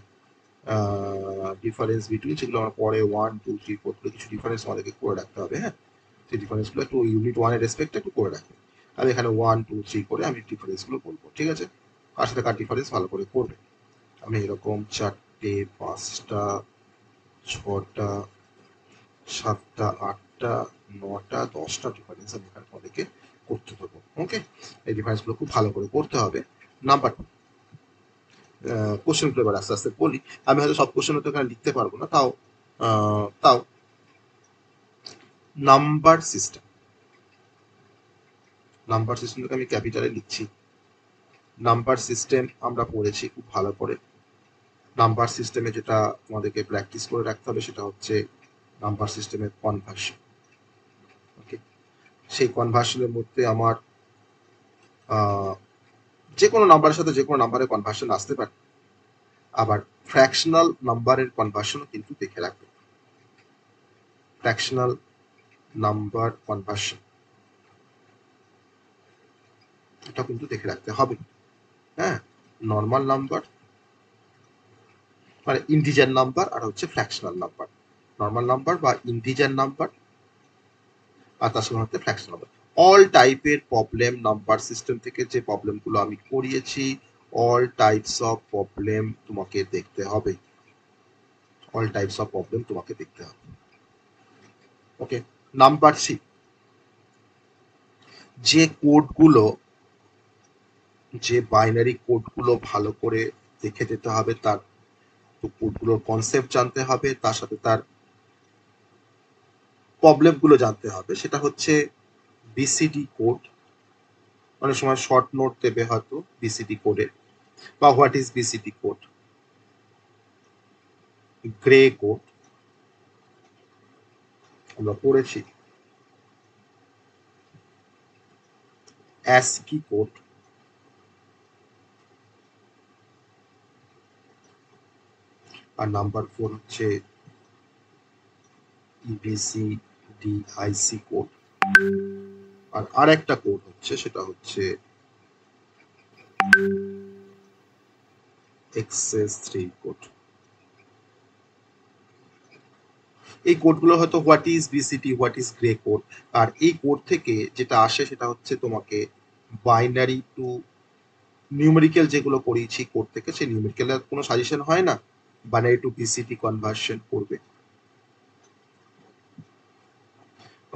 ডিফারেন্স বিটুইন যেগুলো আমরা পরে 1, 2, 3, 4 করে কিছু ডিফারেন্স আমাদেরকে করে রাখতে হবে। হ্যাঁ, সেই ডিফারেন্সগুলো একটু ইউনিট 1 এর রেসপেক্টে একটু করে রাখবে। আমি এখানে 1, 2, 3 করে আমি ডিফারেন্সগুলো বলবো, ঠিক আছে? কার সাথে কার ডিফারেন্স ভালো করে করবে। আমি এরকম 4টে, 5টা, 6টা, 7টা, 8টা, 9টা, 10টা ডিফারেন্স আমি এখানে তোমাদেরকে করতে দেবো। ওকে, এই ডিফারেন্সগুলো খুব ভালো করে করতে হবে। নাম্বার কোশ্চেনগুলো এবার আস্তে আস্তে বলি। আমি হয়তো সব কোশ্চেন তো এখানে লিখতে পারবো না, তাও নাম্বার সিস্টেমটাকে আমি ক্যাপিটালে লিখছি। নাম্বার সিস্টেম আমরা পড়েছি খুব ভালো করে। নাম্বার সিস্টেমে যেটা তোমাদেরকে প্র্যাকটিস করে রাখতে হবে সেটা হচ্ছে নাম্বার সিস্টেমের কনভার্সন। ওকে, সেই কনভার্সনের মধ্যে আমার যে কোনো নাম্বারের সাথে যে কোনো নাম্বারের কনভার্সন আসতে পারে, আবার ফ্র্যাকশনাল নাম্বারের কনভার্সনও কিন্তু দেখে রাখবে। ফ্র্যাকশনাল নাম্বার কনভার্সন এটা কিন্তু দেখে রাখতে হবে। হ্যাঁ, নর্মাল নাম্বার মানে ইন্টিজার নাম্বার আর হচ্ছে ফ্র্যাকশনাল নাম্বার, নর্মাল নাম্বার বা ইন্টিজার নাম্বার আর তার সঙ্গে হচ্ছে ফ্র্যাকশনাল নাম্বার। অল টাইপের প্রবলেম নাম্বার সিস্টেম থেকে যে প্রবলেমগুলো আমি করিয়েছি, অল টাইপস অফ প্রবলেম তোমাকে দেখতে হবে, অল টাইপস অফ প্রবলেম তোমাকে দেখতে হবে। ওকে, নাম্বার 3, যে কোডগুলো, যে বাইনারি কোডগুলো ভালো করে দেখে যেতে হবে, তার তো কোডগুলোর কনসেপ্ট জানতে হবে, তার সাথে তার প্রবলেমগুলো জানতে হবে। সেটা হচ্ছে বিসিডি কোড, অনেক সময় শর্ট নোট দেবে হয়তো বিসিডি কোডের, বা what is BCD code, grey code আমরা পড়েছি, অ্যাসকি কোড, আর নাম্বার 4 হচ্ছে ইবিসিডিআইসি কোড, আর আরেকটা কোড হচ্ছে সেটা হচ্ছে XS3 কোড। এই কোডগুলো হয়তো what is BCD, what is gray code, আর এই কোড থেকে যেটা আসে সেটা হচ্ছে তোমাকে বাইনারি টু নিউমেরিক্যাল যেগুলো করিয়েছি কোড থেকে, সেই নিউমেরিক্যালের কোনো সাজেশন হয় না, বাইনারি টু বিসিটি কনভার্সন করবে।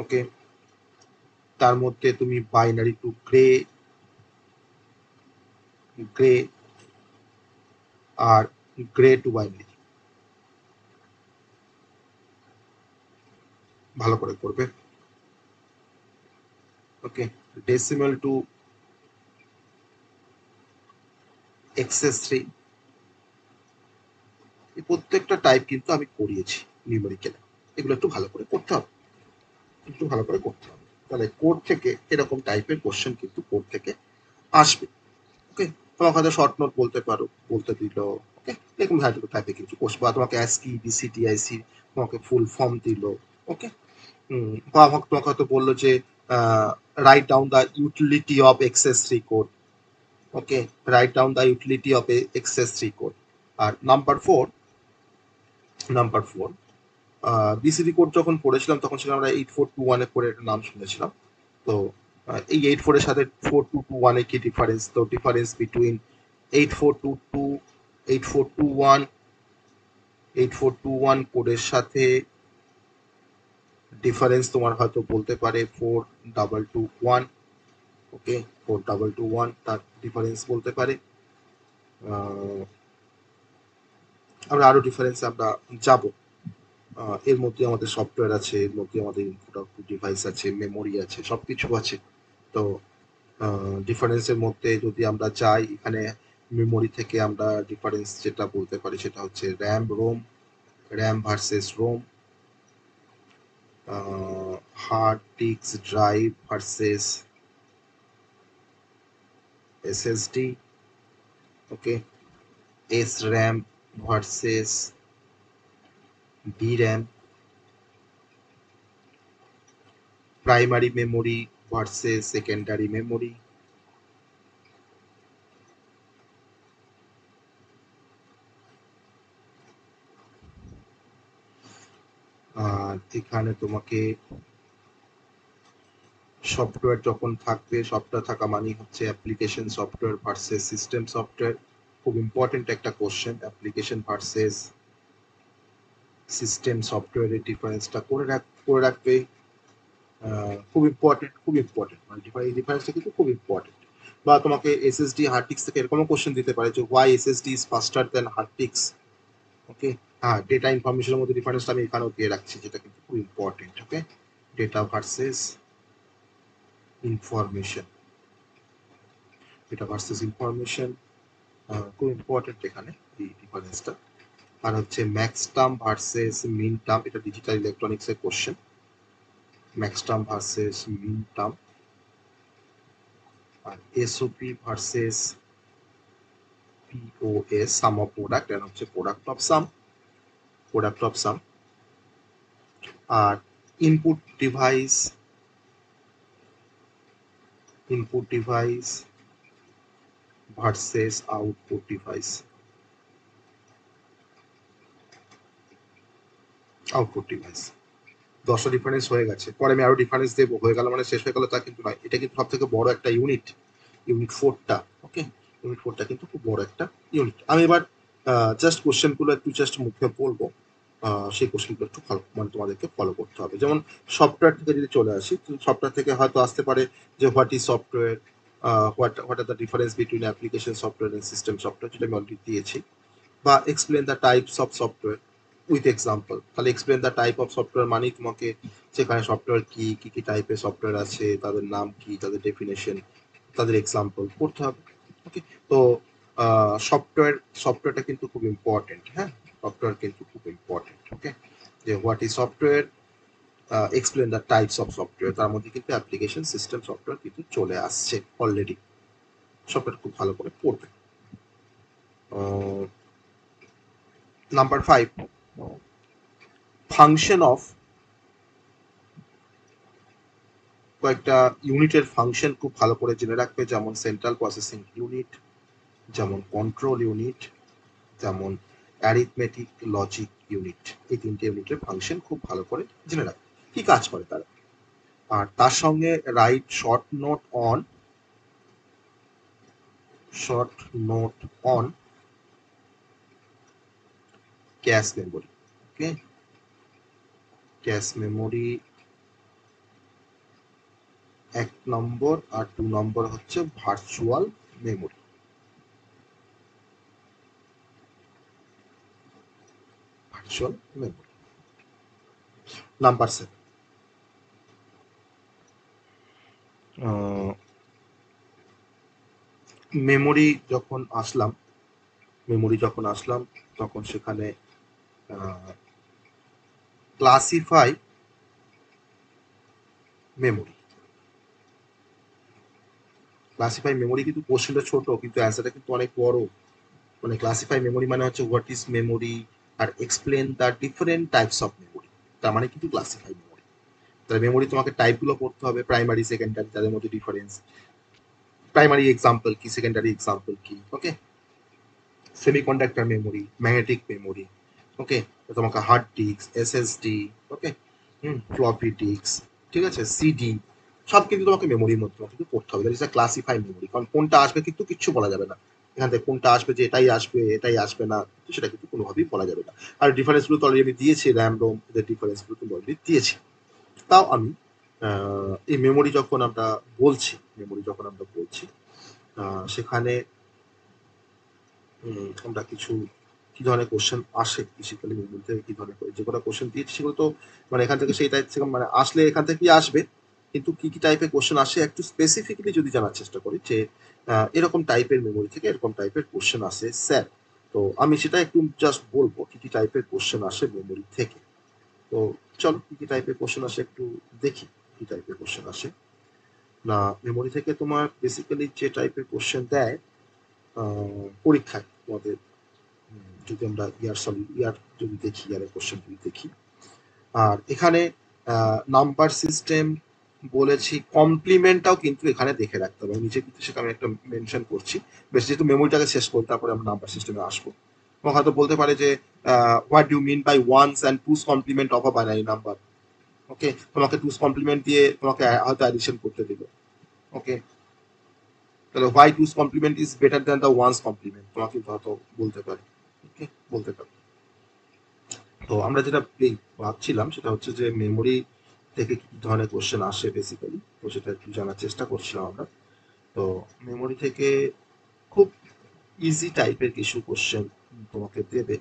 ওকে, তার মধ্যে তুমি বাইনারি টু গ্রে, গ্রে আর গ্রে টু বাইনারি ভালো করে করবে। ওকে, ডেসিমাল টু XS3, এই প্রত্যেকটা টাইপ কিন্তু আমি করিয়েছি নিউমেরিক্যালে, এগুলো একটু ভালো করে করতে হবে, একটু ভালো করে করতে হবে, তাহলে কোড থেকে এরকম টাইপের কোশ্চেন কিন্তু কোড থেকে আসবে। ওকে, তোমাকে হয়তো শর্ট নোট বলতে পারো, বলতে দিল, ওকে, এরকম টাইপের কিছু কোশ্চেন, বা তোমাকে অ্যাসকি বিসিটিআইসি তোমাকে ফুল ফর্ম দিল। ওকে, বা তোমাকে হয়তো বললো যে write down the utility of XS3 code. Okay, write down the utility of XS3 code. আর নাম্বার 4 বিসিডি কোড যখন পড়েছিলাম তখন সেটা আমরা 8421 এর করে একটা নাম শুনেছিলাম। তো এই 84 এর সাথে 4221 এর কি ডিফারেন্স? তো ডিফারেন্স বিটুইন 8422, 8421, 8421 কোডের সাথে ডিফারেন্স তোমার হয়তো বলতে পারে 4221। ওকে, 4221 তার ডিফারেন্স বলতে পারে। আমরা আরো ডিফারেন্স আমরা যাব। এর মধ্যে আমাদের সফটওয়্যার আছে, এর মধ্যে আমাদের ইনপুট আউটপুট ডিভাইস আছে, মেমোরি আছে, সবকিছু আছে। তো ডিফারেন্সের মধ্যে যদি আমরা যাই, এখানে মেমোরি থেকে আমরা ডিফারেন্স যেটা বলতে পারি সেটা হচ্ছে ROM, RAM versus ROM, hard disk drive versus SSD। Okay, SRAM versus DRAM, primary memory versus secondary memory. আর এখানে তোমাকে সফটওয়্যার যখন থাকবে, সফটওয়্যার থাকা মানেই হচ্ছে application software versus system software. খুব ইম্পর্টেন্ট একটা কোশ্চেন, অ্যাপ্লিকেশন ভার্সেস সিস্টেম সফটওয়্যারের ডিফারেন্সটা করে রাখবে। খুব ইম্পর্টেন্ট, খুব ইম্পর্টেন্ট, মানে এই ডিফারেন্সটা কিন্তু খুব ইম্পর্টেন্ট। বা তোমাকে SSD হার্ড ডিস্ক থেকে এরকমও কোশ্চেন দিতে পারে যে why SSD is faster than hard disk. Okay, হ্যাঁ, ডেটা ইনফরমেশনের মধ্যে ডিফারেন্সটা আমি এখানেও দিয়ে রাখছি, যেটা কিন্তু খুব important. Okay, data versus information, data versus information খুব ইম্পর্টেন্ট এখানে এই ডিফারেন্সটা। আর হচ্ছে max term versus min term, এটা ডিজিটাল ইলেকট্রনিক্স এর কোশ্চেন। Max term versus min term. আর SOP versus POS, sum of product, এর হচ্ছে product of sum, product of sum. আর input device, input device versus output device, output device. 10টা difference হয়ে গেছে, পরে আমি আরো ডিফারেন্স দেবো, হয়ে গেল মানে শেষ হয়ে গেল তা কিন্তু নয়, এটা কিন্তু সব থেকে বড় একটা ইউনিট, ইউনিট 4টা। ওকে, ইউনিট 4টা কিন্তু খুব বড় একটা ইউনিট। আমি এবার জাস্ট কোশ্চেনগুলো একটু জাস্ট মুখে বলবো, সেই কোশ্চেনগুলো একটু ফলো মানে তোমাদেরকে ফলো করতে হবে। যেমন সফটওয়্যার থেকে যদি চলে আসি, সফটওয়্যার থেকে হয়তো আসতে পারে যে what is software, what are the difference between application software and system software, যেটা আমি অলরেডি দিয়েছি। বা explain the types of software with example. তাহলে explain the type of software মানেই তোমাকে সেখানে সফটওয়্যার কি কি কি টাইপের সফটওয়্যার আছে, তাদের নাম কি, তাদের ডেফিনেশন, তাদের এক্সাম্পল করতে হবে। ওকে, তো সফটওয়্যারটা কিন্তু খুব ইম্পর্টেন্ট। হ্যাঁ, সফটওয়্যার কিন্তু খুব ইম্পর্টেন্ট। ওকে, যে what is software, explain the types of software, তার মধ্যে কিন্তু অ্যাপ্লিকেশন সিস্টেম সফটওয়্যার কিন্তু চলে আসছে অলরেডি। সফটওয়্যার খুব ভালো করে পড়বে। নাম্বার 5, ফাংশন অফ, কয়েকটা ইউনিটের ফাংশন খুব ভালো করে জেনে রাখবে, যেমন সেন্ট্রাল প্রসেসিং ইউনিট, যেমন কন্ট্রোল ইউনিট, যেমন অ্যারিথমেটিক লজিক ইউনিট। এই 3টে ইউনিটের ফাংশন খুব ভালো করে জেনে রাখবে, কি কাজ করে তারা। আর তার সঙ্গে right short note on, short note on cache memory. Okay, cache memory 1 নম্বর, আর 2 নম্বর হচ্ছে virtual memory. Virtual memory. Number 7, memory যখন আসলাম, মেমোরি যখন আসলাম তখন সেখানে ক্লাসিফাই মেমোরি। ক্লাসিফাই মেমোরি কিন্তু কোশ্চেনটা ছোট, কিন্তু অ্যান্সারটা কিন্তু অনেক বড়। মানে ক্লাসিফাই মেমোরি মানে হচ্ছে হোয়াট ইজ মেমোরি, আর explain the different types of memory, তার মানে কিন্তু ক্লাসিফাই মেমোরি। তাহলে মেমোরি তোমাকে টাইপগুলো পড়তে হবে, প্রাইমারি সেকেন্ডারি, তাদের মধ্যে ডিফারেন্স, প্রাইমারি এক্সাম্পল কি, সেকেন্ডারি এক্সাম্পল কি। ওকে, সেমিকন্ডাক্টর মেমোরি, ম্যাগনেটিক মেমোরি। ওকে, তোমাকে হার্ড ডিস্ক, এসএসডি, ওকে, ফ্লপি ডিস্ক, ঠিক আছে, সিডি, সব কিন্তু তোমাকে মেমোরির মধ্যে কিন্তু পড়তে হবে। That is a classify memory. কারণ কোনটা আসবে কিন্তু কিচ্ছু বলা যাবে না এখান থেকে, কোনটা আসবে যে এটাই আসবে এটাই আসবে না, সেটা কিন্তু কোনোভাবেই বলা যাবে না। আর ডিফারেন্সগুলো তো অলরেডি আমি দিয়েছি, র্যাম রোম এদের ডিফারেন্সগুলো তো অলরেডি দিয়েছি। তাও আমি এই মেমোরি যখন আমরা বলছি, মেমোরি যখন আমরা বলছি সেখানে আমরা কিছু কি ধরনের কোশ্চেন আসে বেসিক্যালি মেমোরি থেকে, কি ধরনের যে কোনো কোশ্চেন দিয়েছি সেগুলো তো মানে এখান থেকে সেই টাইপ থেকে মানে আসলে এখান থেকেই আসবে, কিন্তু কি কি টাইপের কোশ্চেন আসে একটু স্পেসিফিকলি যদি জানার চেষ্টা করি যে এরকম টাইপের মেমোরি থেকে এরকম টাইপের কোশ্চেন আসে স্যার, তো আমি সেটা একটু জাস্ট বলবো কি কি টাইপের কোশ্চেন আসে মেমোরি থেকে। তো চলো কি কি টাইপের কোশ্চেন আসে একটু দেখি, কি টাইপের কোশ্চেন আসে। না, মেমোরি থেকে তোমার বেসিক্যালি যে টাইপের কোশ্চেন দেয় পরীক্ষায় তোমাদের, যদি আমরা ইয়ার যদি দেখি, ইয়ারের কোশ্চেন যদি দেখি, আর এখানে নাম্বার সিস্টেম বলেছি, কমপ্লিমেন্টটাও কিন্তু এখানে দেখে রাখতে হবে। নিচে কিন্তু সেটা আমি একটা মেনশন করছি, বেশ যেহেতু মেমোরিটাকে শেষ করি তারপরে আমরা নাম্বার সিস্টেমে আসবো। এবং হয়তো বলতে পারে যে what do mean by one's and two's complement of a binary number. Okay, তোমাকে টুস কমপ্লিমেন্ট দিয়ে তোমাকে হয়তো অ্যাডিশন করতে দিবে। ওকে, তাহলে why two's complement is better than the one's complement তোমাকে হয়তো বলতে পারে। ওকে, বলতে পারে। তো আমরা যেটা ভাবছিলাম সেটা হচ্ছে যে মেমোরি থেকে কি ধরনের কোশ্চেন আসে বেসিক্যালি, তো সেটা একটু জানার চেষ্টা করছিলাম আমরা। তো মেমোরি থেকে খুব ইজি টাইপের কিছু কোশ্চেন তোমাকে দেবে।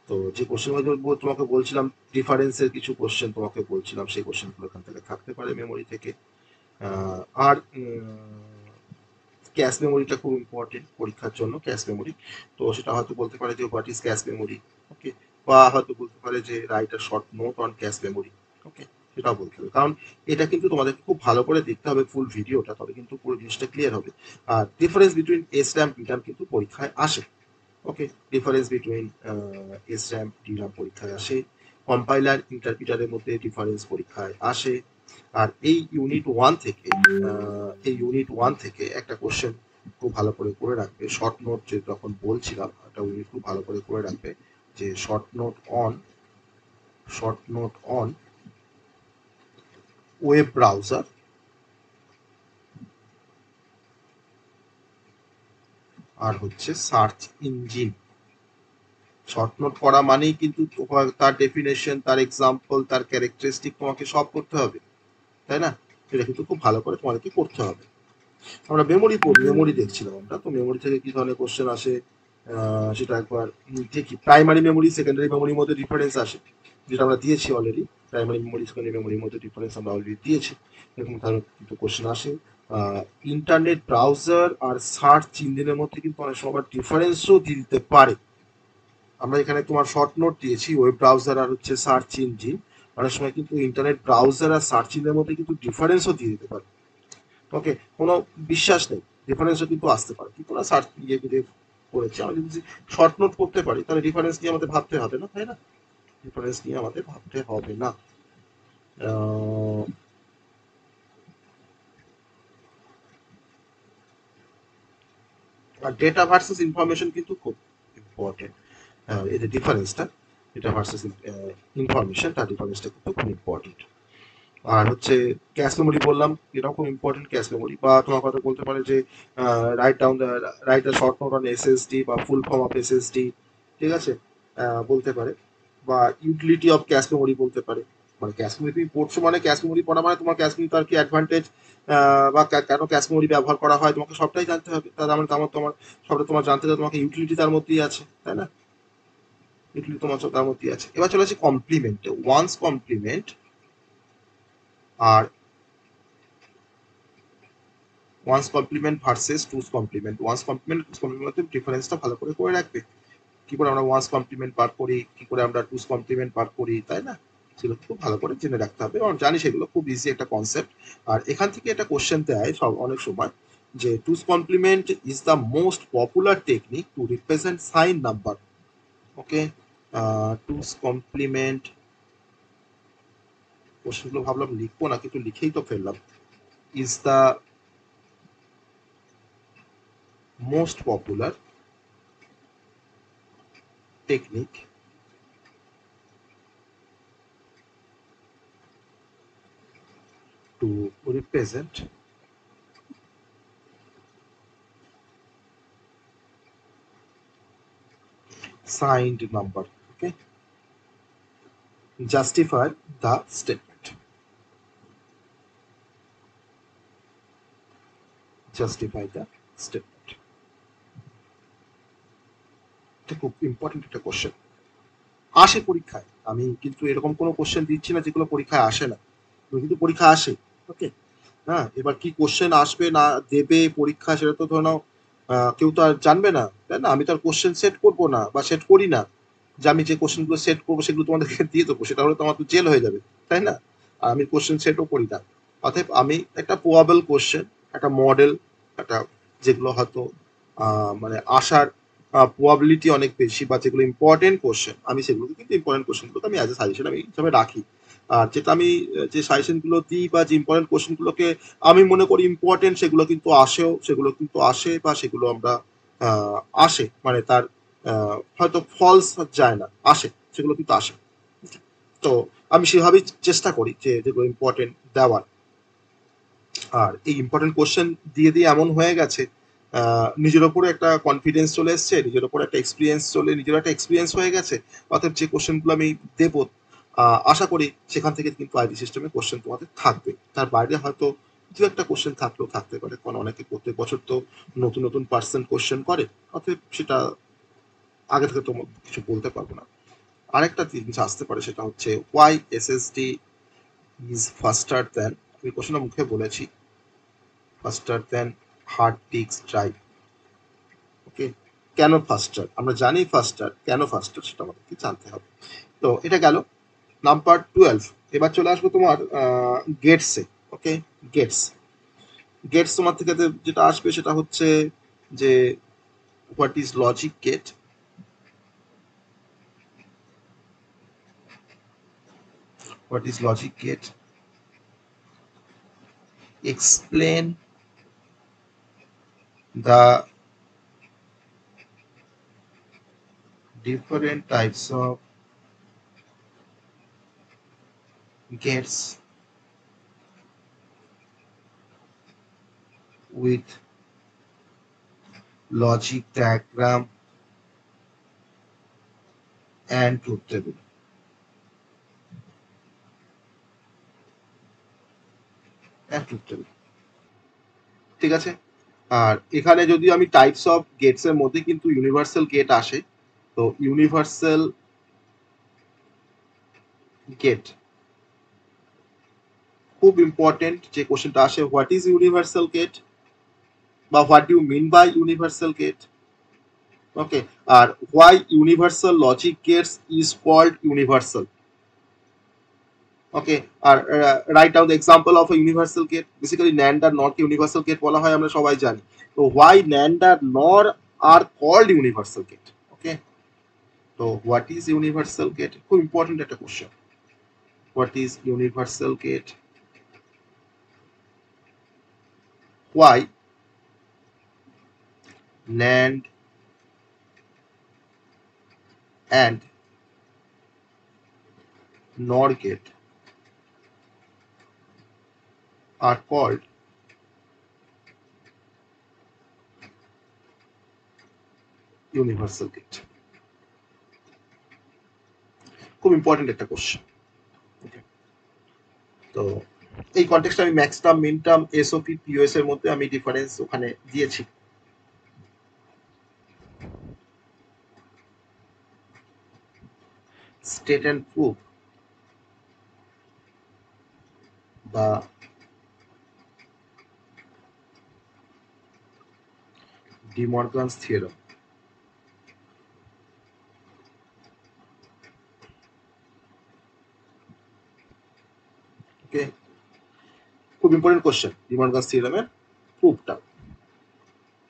তো যে কোশ্চেনগুলো তোমাকে বলছিলাম, ডিফারেন্সের কিছু কোশ্চেন তোমাকে বলছিলাম, সেই কোশ্চেনগুলো এখান থেকে থাকতে পারে মেমোরি থেকে। আর ক্যাশ মেমোরিটা খুব ইম্পর্টেন্ট পরীক্ষার জন্য, ক্যাশ মেমোরি। তো সেটা হয়তো বলতে পারে যে what is cache memory, okay, বা হয়তো বলতে পারে যে write a short note on cache memory. Okay, সেটাও বলতে হবে, কারণ এটা কিন্তু তোমাদেরকে খুব ভালো করে দেখতে হবে ফুল ভিডিওটা, তবে কিন্তু পুরো জিনিসটা ক্লিয়ার হবে। আর ডিফারেন্স বিটুইন SRAM DRAM কিন্তু পরীক্ষায় আসে। ওকে, ডিফারেন্স বিটুইন SRAM DRAM পরীক্ষায় আসে, কম্পাইলার ইন্টারপ্রিটারের মধ্যে ডিফারেন্স পরীক্ষায় আসে। আর এই ইউনিট 1 থেকে একটা কোশ্চেন খুব ভালো করে করে রাখবে, শর্ট নোট যে তখন বলছিলাম একটা ইউনিট খুব ভালো করে করে রাখবে, যে short note on web browser আর হচ্ছে সার্চ ইঞ্জিন। শর্ট নোট করা মানেই কিন্তু তার ডেফিনেশন, তার এক্সাম্পল, তার ক্যারেক্টারিস্টিক তোমাকে সব করতে হবে, তাই না? এটা কিন্তু খুব ভালো করে তোমাদেরকে করতে হবে। আমরা মেমোরি দেখছিলাম আমরা, তো মেমোরি থেকে কি ধরনের কোশ্চেন আসে সেটা একবার দেখি। প্রাইমারি মেমোরি সেকেন্ডারি মেমোরির মধ্যে ডিফারেন্স আসে, যেটা আমরা দিয়েছি অলরেডি। প্রাইমারি মেমোরি সেকেন্ডারি মেমোরির মধ্যে ডিফারেন্স আমরা অলরেডি দিয়েছি। এরকম ধরনের কিন্তু কোশ্চেন আসে। ইন্টারনেট ব্রাউজার আর সার্চ ইঞ্জিনের মধ্যে কিন্তু অনেক সময় ডিফারেন্সও দিয়ে দিতে পারে। আমরা এখানে তোমার শর্ট নোট দিয়েছি ওয়েব ব্রাউজার আর হচ্ছে সার্চ ইঞ্জিন, অনেক সময় কিন্তু ইন্টারনেট ব্রাউজার আর সার্চ ইঞ্জিনের মধ্যে কিন্তু ডিফারেন্সও দিয়ে দিতে পারে। ওকে, কোনো বিশ্বাস নেই, ডিফারেন্সও কিন্তু আসতে পারে, কিন্তু না সার্চ ইয়ে দিয়ে করেছি। আমরা যদি শর্ট নোট করতে পারি তাহলে ডিফারেন্স নিয়ে আমাদের ভাবতে হবে না, তাই না? ডিফারেন্স নিয়ে আমাদের ভাবতে হবে না। আর ডেটা ভার্সেস ইনফরমেশন কিন্তু খুব ইম্পর্টেন্ট। এই যে ডিফারেন্সটা, ডেটা ভার্সেস ইনফরমেশন, তার ডিফারেন্সটা কিন্তু খুব ইম্পর্টেন্ট। আর হচ্ছে ক্যাশ মেমোরি বললাম, এটাও খুব ইম্পর্টেন্ট ক্যাশ মেমোরি। বা তোমার কথা বলতে পারে যে write the short note on SSD বা ফুল ফর্ম অফ SSD, ঠিক আছে? বলতে পারে। বা ইউটিলিটি অফ ক্যাশ মেমোরি বলতে পারে। মানে ক্যাশ মেমোরি তুমি পড়ছো মানে ক্যাশ মেমোরি পড়া মানে তোমার ক্যাশ মেমোরি তার কি অ্যাডভান্টেজ, বা কেন ক্যাশ মেমোরি ব্যবহার করা হয় তোমাকে সবটাই জানতে হবে। তার মানে তোমার সবটা তোমার জানতে হবে, তোমাকে ইউটিলিটি তার মধ্যেই আছে, তাই না? ইউটিলিটি তোমার তার মধ্যেই আছে। এবার চলে আসি কমপ্লিমেন্টে। ওয়ান্স কমপ্লিমেন্ট আর one's complement versus two's complement. One's complement two's complement ডিফারেন্সটা ভালো করে করে রাখবে। কি করে আমরা ওয়ান্স কমপ্লিমেন্ট বার করি, কি করে আমরা টুস কমপ্লিমেন্ট বার করি, তাই না? সেগুলো খুব ভালো করে জেনে রাখতে হবে, কারণ জানি সেগুলো খুব ইজি একটা কনসেপ্ট। আর এখান থেকে একটা কোশ্চেন দেয় সব অনেক সময়, যে two's complement is the most popular technique to represent sign number. Okay, two's complement কোশ্চেনগুলো ভাবলাম লিখবো না, কিন্তু লিখেই তো ফেললাম। Is the most popular technique to represent signed number. Okay, justify the statement. Justify the statement. এটা খুব ইম্পর্টেন্ট একটা কোশ্চেন, আসে পরীক্ষায়। আমি কিন্তু এরকম কোনো কোশ্চেন দিচ্ছি না যেগুলো পরীক্ষায় আসে না, কিন্তু পরীক্ষা আসে। ওকে, হ্যাঁ, এবার কি কোশ্চেন আসবে না দেবে পরীক্ষা, সেটা তো ধরে নাও কেউ তো আর জানবে না, তাই না? আমি তো আর কোশ্চেন সেট করবো না বা সেট করি না, যে আমি যে কোশ্চেনগুলো সেট করবো সেগুলো তোমাদেরকে দিয়ে দেবো, সেটা হলে তো আমার তো জেল হয়ে যাবে, তাই না? আর আমি কোশ্চেন সেটও করি না। অতএব আমি একটা প্রবাবল কোশ্চেন, একটা মডেল, একটা যেগুলো হয়তো মানে আসার প্রবাবিলিটি অনেক বেশি, বা যেগুলো ইম্পর্টেন্ট কোশ্চেন, আমি সেগুলোকে কিন্তু ইম্পর্টেন্ট কোশ্চেনগুলোকে আমি অ্যাজ এ সাজেশন আমি হিসাবে রাখি। আর যেটা আমি যে সাজেশনগুলো দিই বা যে ইম্পর্টেন্ট কোশ্চেনগুলোকে আমি মনে করি ইম্পর্টেন্ট, সেগুলো কিন্তু আসে, বা সেগুলো আমরা আসে মানে তার হয়তো ফলস যায় না, আসে, সেগুলো কিন্তু আসে। তো আমি সেভাবেই চেষ্টা করি যে যেগুলো ইম্পর্টেন্ট দেওয়ার। আর এই ইম্পর্টেন্ট কোশ্চেন দিয়ে দিয়ে এমন হয়ে গেছে, নিজের ওপরে একটা কনফিডেন্স চলে এসছে, নিজের ওপরে একটা নিজের একটা এক্সপিরিয়েন্স হয়ে গেছে। অর্থাৎ যে কোশ্চেনগুলো আমি দেবো, আশা করি সেখান থেকে কিন্তু আইডি সিস্টেমে কোশ্চেন তোমাদের থাকবে। তার বাইরে হয়তো দু একটা কোশ্চেন থাকলেও থাকতে পারে, কারণ অনেকে প্রত্যেক বছর তো নতুন নতুন পার্সন কোশ্চেন করে। অতএব সেটা আগে থেকে তো কিছু বলতে পারবো না। আরেকটা জিনিস আসতে পারে, সেটা হচ্ছে why SSD is faster than, আমি কোশ্চেনটা মুখে বলেছি, faster than hard disk drive. Okay, কেন ফাস্টার, আমরা জানি ফাস্টার, কেন ফাস্টার সেটা আমাদেরকে জানতে হবে। তো এটা গেল নাম্বার 12। এবার চলে আসবো তোমার গেটসে। ওকে, গেটস। গেটস তোমার থেকে যেটা আসবে সেটা হচ্ছে যে what is logic gate, what is logic gate, explain the different types of gates with logic diagram and truth table. and truth table ঠিক আছে। আর এখানে যদি আমি টাইপস অফ গেটস এর মধ্যে কিন্তু ইউনিভার্সাল গেট আসে, তো ইউনিভার্সাল গেট খুব ইম্পর্টেন্ট যে কোশ্চেনটা আসে, হোয়াট ইজ ইউনিভার্সাল গেট বা what you mean by universal gate. Okay, আর why universal logic gates is called universal. Okay, আর write down the example of a universal gate. Basically NAND আর NOR কে universal gate বলা হয়, আমরা সবাই জানি। তো হোয়াই ন্যান্ড আর NOR are called universal gate. Okay, তো হোয়াট ইজ ইউনিভার্সাল গেট খুব ইম্পর্টেন্ট একটা question. What is universal gate, why NAND and NOR gate are called universal gate. খুব ইম্পর্টেন্ট একটা কোশ্চেন। তো এই কনটেক্সটে আমি max term, min term, SOP, POS এর মধ্যে আমি ডিফারেন্স ওখানে দিয়েছি। স্টেট অ্যান্ড প্রুফ বা ডি মর্গানস থিওরেম। ওকে, খুব ইম্পর্টেন্ট কোশ্চেন। ডি মর্গানস থিওরেমের প্রুফটা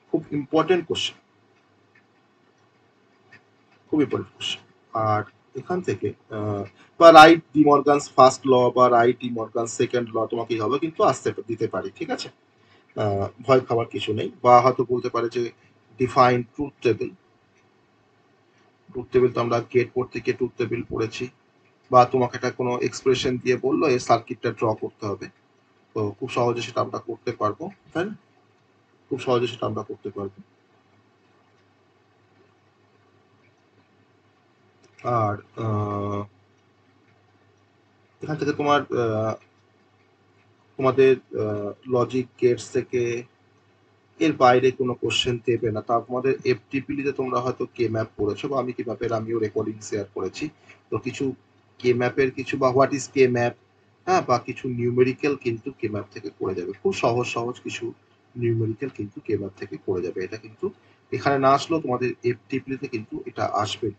খুব ইম্পর্টেন্ট কোশ্চেন, খুব ইম্পর্টেন্ট কোশ্চেন। আর এখান থেকে বা write De Morgan's first law বা write De Morgan's second law তোমাকে হবে কিন্তু আসতে দিতে পারি, ঠিক আছে। ভয় খাওয়ার কিছু নেই। বা হয়তো বলতে পারে যে define truth table. Truth table তো আমরা গেট পড়তে গিয়ে ট্রুথ টেবিল পড়েছি। বা তোমাকে একটা কোনো এক্সপ্রেশন দিয়ে বললো এই সার্কিটটা ড্র করতে হবে, তো খুব সহজে সেটা আমরা করতে পারবো, তাই না? খুব সহজে সেটা আমরা করতে পারবো। আর এখান থেকে তোমাদের লজিক গেটস থেকে এর বাইরে কোনো কোশ্চেন দেবে না। তা তোমাদের এফটিপিলিতে তোমরা হয়তো কে ম্যাপ পড়েছো, বা আমি কে ম্যাপের আমিও রেকর্ডিং শেয়ার করেছি। তো কিছু কে ম্যাপের কিছু বা হোয়াট ইজ কে ম্যাপ, হ্যাঁ, বা কিছু নিউমেরিক্যাল কিন্তু কে ম্যাপ থেকে করে যাবে। খুব সহজ সহজ কিছু নিউমেরিক্যাল কিন্তু কে ম্যাপ থেকে করে যাবে। এটা কিন্তু এখানে না আসলেও তোমাদের এফটিপিলিতে কিন্তু এটা আসবে,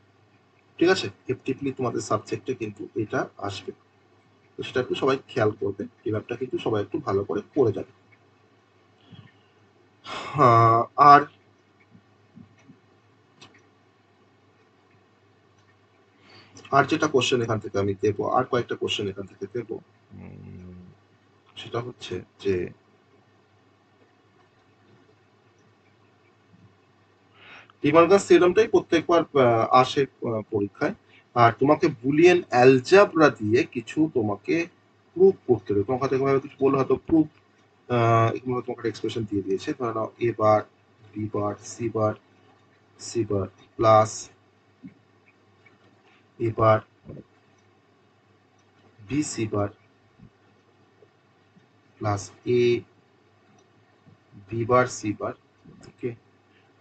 ঠিক আছে। এফটিপিলি তোমাদের সাবজেক্টে কিন্তু এটা আসবে, তো সেটা একটু সবাই খেয়াল করবে। কে ম্যাপটা কিন্তু সবাই একটু ভালো করে করে যাবে। আর আর যেটা কোশ্চেন এখান থেকে আমি দেবো, আর কয়েকটা কোশ্চেন এখান থেকে দেবো, সেটা হচ্ছে যে ডিমার্গাস থিওরেমটাই প্রত্যেকবার আসে পরীক্ষায়। আর তোমাকে বুলিয়ান অ্যালজাবরা দিয়ে কিছু তোমাকে প্রুফ করতে হবে। তোমার হাতে কিছু বললে হয়তো প্রুফ, এগুলো তোমাকে এক্সপ্রেশন দিয়ে দিয়েছে, ধরে নাও A bar, B bar, C bar, C bar plus A bar, B C bar plus A B bar C bar. Okay,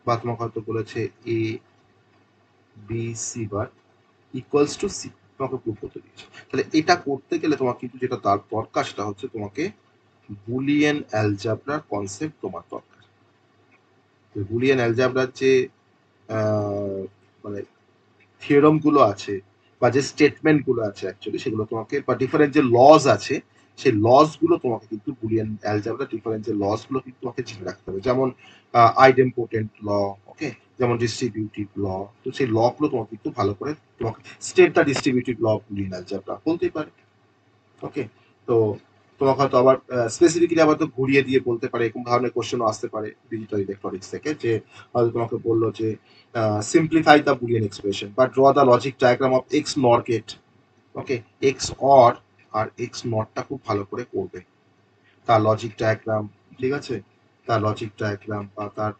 বা তোমাকে হয়তো বলেছে A B C bar equals to C, তোমাকে প্রুভ করতে দিয়েছে। তাহলে এটা করতে গেলে তোমার কিন্তু যেটা তার দরকার সেটা হচ্ছে তোমাকে বুলিয়ান অ্যালজাবরার কনসেপ্ট তোমার দরকার। বুলিয়ান অ্যালজাবরার যে মানে থিওরাম গুলো আছে বা যে স্টেটমেন্ট গুলো আছে অ্যাকচুয়ালি সেগুলো তোমাকে, বা ডিফারেন্ট যে লজ আছে সেই লজ গুলো তোমাকে কিন্তু বুলিয়ান অ্যালজেব্রা ডিফারেন্ট যে লজ গুলো কিন্তু তোমাকে জেনে রাখতে হবে, যেমন আইডেম্পোটেন্ট ল, ওকে, যেমন ডিস্ট্রিবিউটিভ ল। তো সেই ল গুলো তোমাকে কিন্তু ভালো করে তোমাকে state the distributive law Boolean algebra বলতেই পারে। ওকে, তো তোমাকে হয়তো আবার স্পেসিফিকলি আবার তো ঘুরিয়ে দিয়ে বলতে পারে, এরকম ধরনের কোশ্চেনও আসতে পারে ডিজিটাল ইলেকট্রনিক্স থেকে, যে হয়তো তোমাকে বললো যে সিম্পলিফাই দ্য বুলিয়ান এক্সপ্রেশন বা draw the logic diagram of XNOR gate. Okay, XOR আর এক্স নটটা খুব ভালো করে করবে, তার লজিক ডায়াগ্রাম, ঠিক আছে, তার লজিক ডায়াগ্রাম বা তার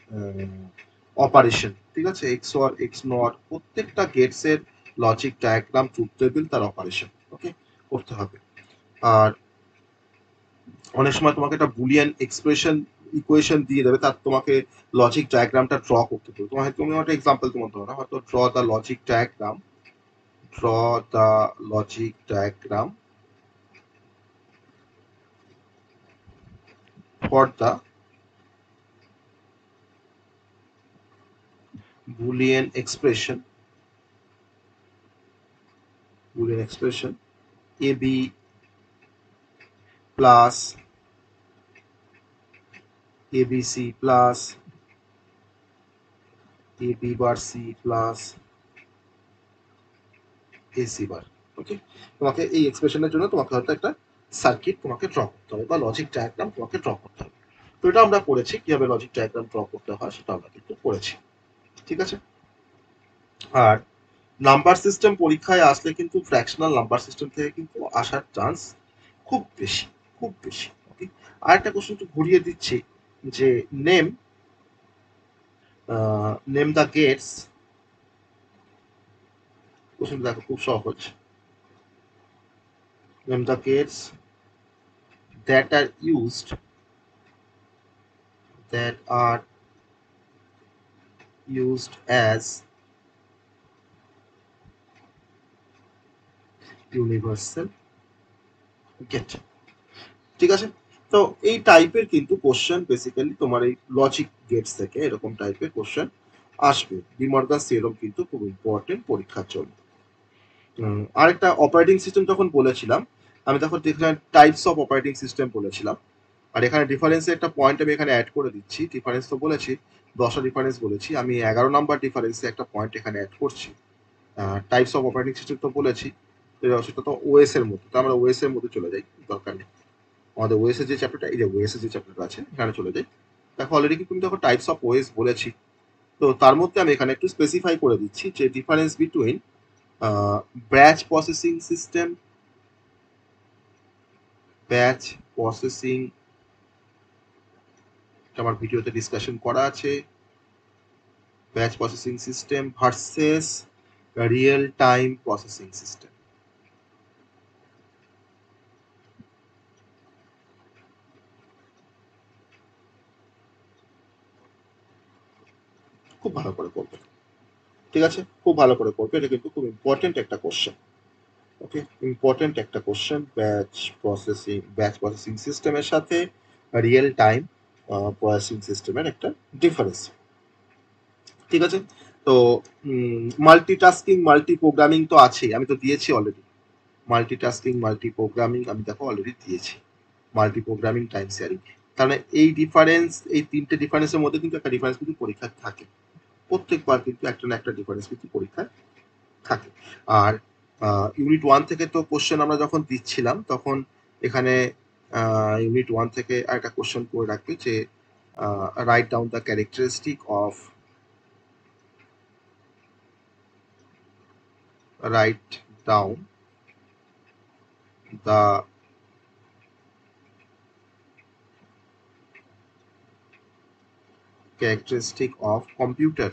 অপারেশন, ঠিক আছে, এক্স অর এক্স নট প্রত্যেকটা গেটস এর লজিক ডায়াগ্রাম, ট্রুথ টেবিল, তার অপারেশন, ওকে, করতে হবে। আর অনেক সময় তোমাকে একটা বুলিয়ান এক্সপ্রেশন ইকুয়েশন দিয়ে দেবে, তার তোমাকে লজিক ডায়াগ্রামটা ড্র করতে হবে। তুমি একটা এক্সাম্পল তোমার ধরো না, হয়তো draw the logic diagram, draw the logic diagram for the Boolean expression, Boolean expression A B plus A B C plus A B bar C plus A C bar. Okay, তোমাকে এই এক্সপ্রেশনের জন্য তোমাকে হয়তো একটা সার্কিট তোমাকে draw করতে হবে বা লজিক ডায়াগ্রাম তোমাকে ড্র করতে হবে। তো এটা আমরা করেছি, কিভাবে লজিক ডায়াগ্রাম ড্র করতে হয় সেটা আমরা কিন্তু করেছি, ঠিক আছে। আর নাম্বার সিস্টেম পরীক্ষায় আসলে কিন্তু ফ্র্যাকশনাল নাম্বার সিস্টেম থেকে কিন্তু আসার চান্স খুব বেশি, খুব বেশি। ওকে, আর একটা কোশ্চেন একটু ঘুরিয়ে দিচ্ছি, যে name name the gates, question দেখো খুব সহজ, name the gates that are used that are used as universal gate, ঠিক আছে। তো এই টাইপের কিন্তু কোশ্চেন বেসিক্যালি তোমার এই লজিক গেটস থেকে এরকম টাইপের কোশ্চেন আসবে। ডিমর্গান থিওরেম কিন্তু খুব ইম্পর্টেন্ট পরীক্ষার জন্য। আরেকটা অপারেটিং সিস্টেম যখন বলেছিলাম, আমি তখন different types of operating system বলেছিলাম। আর এখানে ডিফারেন্সের একটা পয়েন্ট আমি এখানে অ্যাড করে দিচ্ছি। ডিফারেন্স তো বলেছি, 10টা ডিফারেন্স বলেছি, আমি 11 নাম্বার ডিফারেন্সে একটা পয়েন্ট এখানে অ্যাড করছি। টাইপস অফ অপারেটিং সিস্টেম তো বলেছি, সেটা তো ওএস এর মধ্যে, তো আমরা ওএস এর মধ্যে চলে যাই, দরকার নেই আমাদের ওএস এর যে চ্যাপ্টারটা, এই যে ওএস এর যে চ্যাপ্টারটা আছে এখানে চলে যাই। দেখো অলরেডি কিন্তু দেখো টাইপস অফ ওএস বলেছি, তো তার মধ্যে আমি এখানে একটু স্পেসিফাই করে দিচ্ছি যে difference between batch processing system, batch processing, আমার ভিডিওতে ডিসকাশন করা আছে, batch processing system versus real time processing system. খুব ভালো করে করবে, ঠিক আছে, খুব ভালো করে করবে, এটা কিন্তু খুব ইম্পর্টেন্ট একটা কোশ্চেন। ওকে, ইম্পর্টেন্ট একটা কোশ্চেন, ব্যাচ প্রসেসিং সিস্টেমের সাথে রিয়েল টাইম প্রসেসিং সিস্টেমের একটা ডিফারেন্স, ঠিক আছে। তো মাল্টিটাস্কিং মাল্টি প্রোগ্রামিং তো আছেই, আমি তো দিয়েছি অলরেডি, মাল্টিটাস্কিং মাল্টি প্রোগ্রামিং আমি দেখো অলরেডি দিয়েছি, মাল্টি প্রোগ্রামিং টাইম শেয়ারিং। তাহলে এই ডিফারেন্স, এই তিনটে ডিফারেন্সের মধ্যে কিন্তু একটা ডিফারেন্স কিন্তু পরীক্ষা থাকে, প্রত্যেকবার কিন্তু একটা না একটা ডিফারেন্স কিন্তু পরীক্ষায় থাকে। আর ইউনিট 1 থেকে তো কোশ্চেন আমরা যখন দিচ্ছিলাম তখন এখানে ইউনিট 1 থেকে একটা কোশ্চেন করে রাখবে যে write down the characteristic of, right down the characteristic of computer,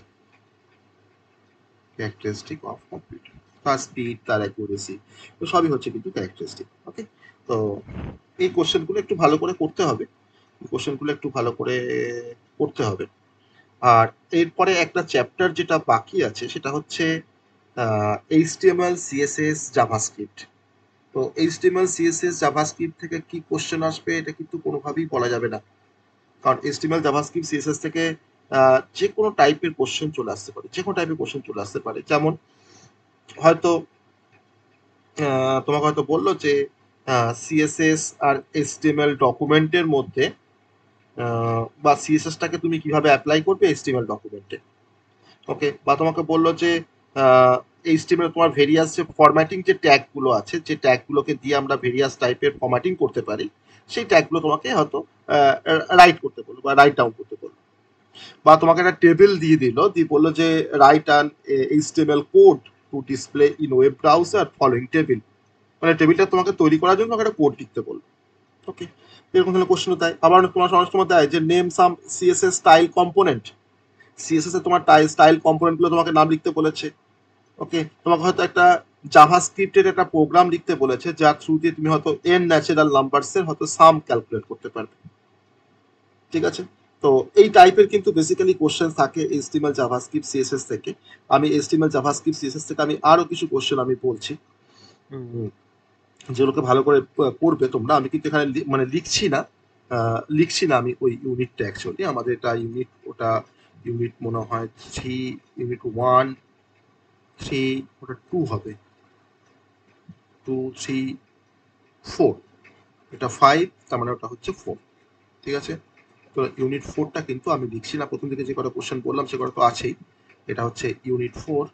characteristic of computer, তার স্পিড, তার অ্যাকুরেসি, তো সবই হচ্ছে কিন্তু ক্যারেক্টারিস্টিক। ওকে, তো এই কোশ্চেনগুলো একটু ভালো করে করতে হবে, কোশ্চেনগুলো একটু ভালো করে করতে হবে। আর এরপরে একটা চ্যাপ্টার যেটা বাকি আছে সেটা হচ্ছে এইচটিএমএল সিএসএস জাভাস্ক্রিপ্ট। তো এইচটিএমএল সিএসএস জাভাস্ক্রিপ্ট থেকে কি কোশ্চেন আসবে এটা কিন্তু কোনোভাবেই বলা যাবে না, কারণ এইচটিএমএল জাভাস্ক্রিপ্ট সিএসএস থেকে যে কোনো টাইপের কোশ্চেন চলে আসতে পারে, যে কোনো টাইপের কোশ্চেন চলে আসতে পারে। যেমন হয়তো তোমাকে হয়তো বললো যে সিএসএস আর এইচটিএমএল ডকুমেন্টের মধ্যে বা সিএসএসটাকে তুমি কিভাবে অ্যাপ্লাই করবে এইচটিএমএল ডকুমেন্টে। ওকে, বা তোমাকে বললো যে এইচটিএমএল তোমার ভেরিয়াস যে ফরম্যাটিং যে ট্যাগগুলো আছে, যে ট্যাগগুলোকে দিয়ে আমরা ভেরিয়াস টাইপের ফরম্যাটিং করতে পারি, সেই ট্যাগগুলো তোমাকে হয়তো রাইট করতে বললো বা রাইট ডাউন করতে বললো। বা তোমাকে একটা টেবিল দিয়ে দিল, দিয়ে বললো যে write an HTML code to display in web browser following table, মানে টেবিলটা তোমাকে তৈরি করার জন্য তোমাকে একটা কোড লিখতে বললো। ওকে, এরকম ধরনের কোশ্চেন দেয়। আবার তোমার অনেক সময় দেয় যে name some CSS style component, CSS এ তোমার স্টাইল কম্পোনেন্ট গুলো তোমাকে নাম লিখতে বলেছে। ওকে, তোমাকে হয়তো একটা জাভাস্ক্রিপ্টের একটা প্রোগ্রাম লিখতে বলেছে, যার থ্রু দিয়ে তুমি হয়তো এন ন্যাচারাল নাম্বারস এর হয়তো সাম ক্যালকুলেট করতে পারবে। ঠিক আছে, তো এই টাইপের কিন্তু বেসিক্যালি কোশ্চেন থাকে এইচটিএমএল জাভাস্ক্রিপ্ট সিএসএস থেকে। আমি এইচটিএমএল জাভাস্ক্রিপ্ট সিএসএস থেকে আমি আরো কিছু কোশ্চেন আমি বলছি, যেগুলোকে ভালো করে পড়বে তোমরা। আমি কিন্তু এখানে মানে লিখছি না আমি ওই ইউনিটটা, অ্যাকচুয়ালি আমাদের এটা ইউনিট, ওটা ইউনিট মনে হয় 3, ইউনিট 1, 3, ওটা 2 হবে, 2, 3, 4, এটা 5, তার মানে ওটা হচ্ছে 4। ঠিক আছে, তো ইউনিট 4টা কিন্তু আমি লিখছি না, প্রথম দিকে যে কটা কোশ্চেন বললাম সে কটা তো আছেই। এটা হচ্ছে ইউনিট 4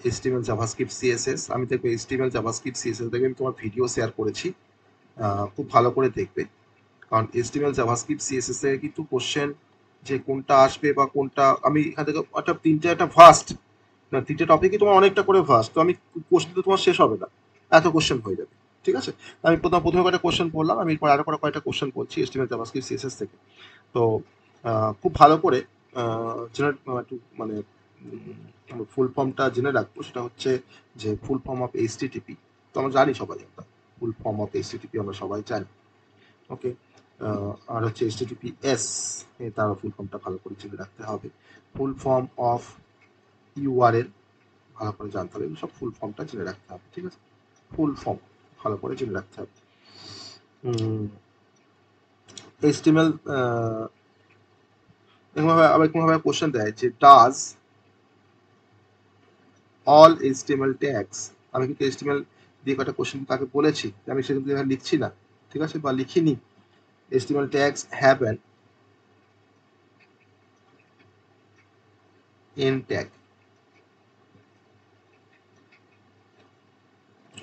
এইচটিএমএল জাভাস্ক্রিপ্ট সিএসএস। আমি দেখবো এইচটিএমএল জাভাস্ক্রিপ্ট সিএসএস দেখবে আমি তোমার ভিডিও শেয়ার করেছি, খুব ভালো করে দেখবে। কারণ এইচটিএমএল জাভাস্ক্রিপ্ট সিএসএস এর কিন্তু কোশ্চেন যে কোনটা আসবে বা কোনটা, আমি এখান থেকে একটা একটা ভাস্ট, তিনটে টপিকই তোমার অনেকটা করে ভাস্ট, তো আমি কোশ্চেন তো তোমার শেষ হবে না, এত কোশ্চেন হয়ে যাবে। ঠিক আছে, আমি প্রথমে কয়েকটা কোশ্চেন বললাম, আমি এরপর আরো কয়েকটা কোশ্চেন বলছি এইচটিএমএল জাভাস্ক্রিপ্ট সিএসএস থেকে। তো খুব ভালো করে জেনে একটু মানে ফুল ফর্মটা জেনে রাখবো। সেটা হচ্ছে যে ফুল ফর্ম অফ এইচটিটিপি, তো আমরা জানি সবাই, আমরা ফুল ফর্ম অফ এইচটিটিপি আমরা সবাই জানি। ওকে, আর হচ্ছে HTTPS, তার ফুল ফর্মটা ভালো করে জেনে রাখতে হবে। ফুল ফর্ম অফ ইউআরএল ভালো করে জানতে হবে, সব ফুল ফর্মটা জেনে রাখতে হবে। ঠিক আছে, ফুল ফর্ম ভালো করে জেনে রাখতে হবে। HTML এরকমভাবে কোশ্চেন দেয় যে ডাজ অল HTML ট্যাগস, আমি কিন্তু HTML দিয়ে কটা কোশ্চেন তাকে বলেছি, আমি সেগুলো এখানে লিখছি না, ঠিক আছে, বা লিখিনি। HTML tags have an end tag.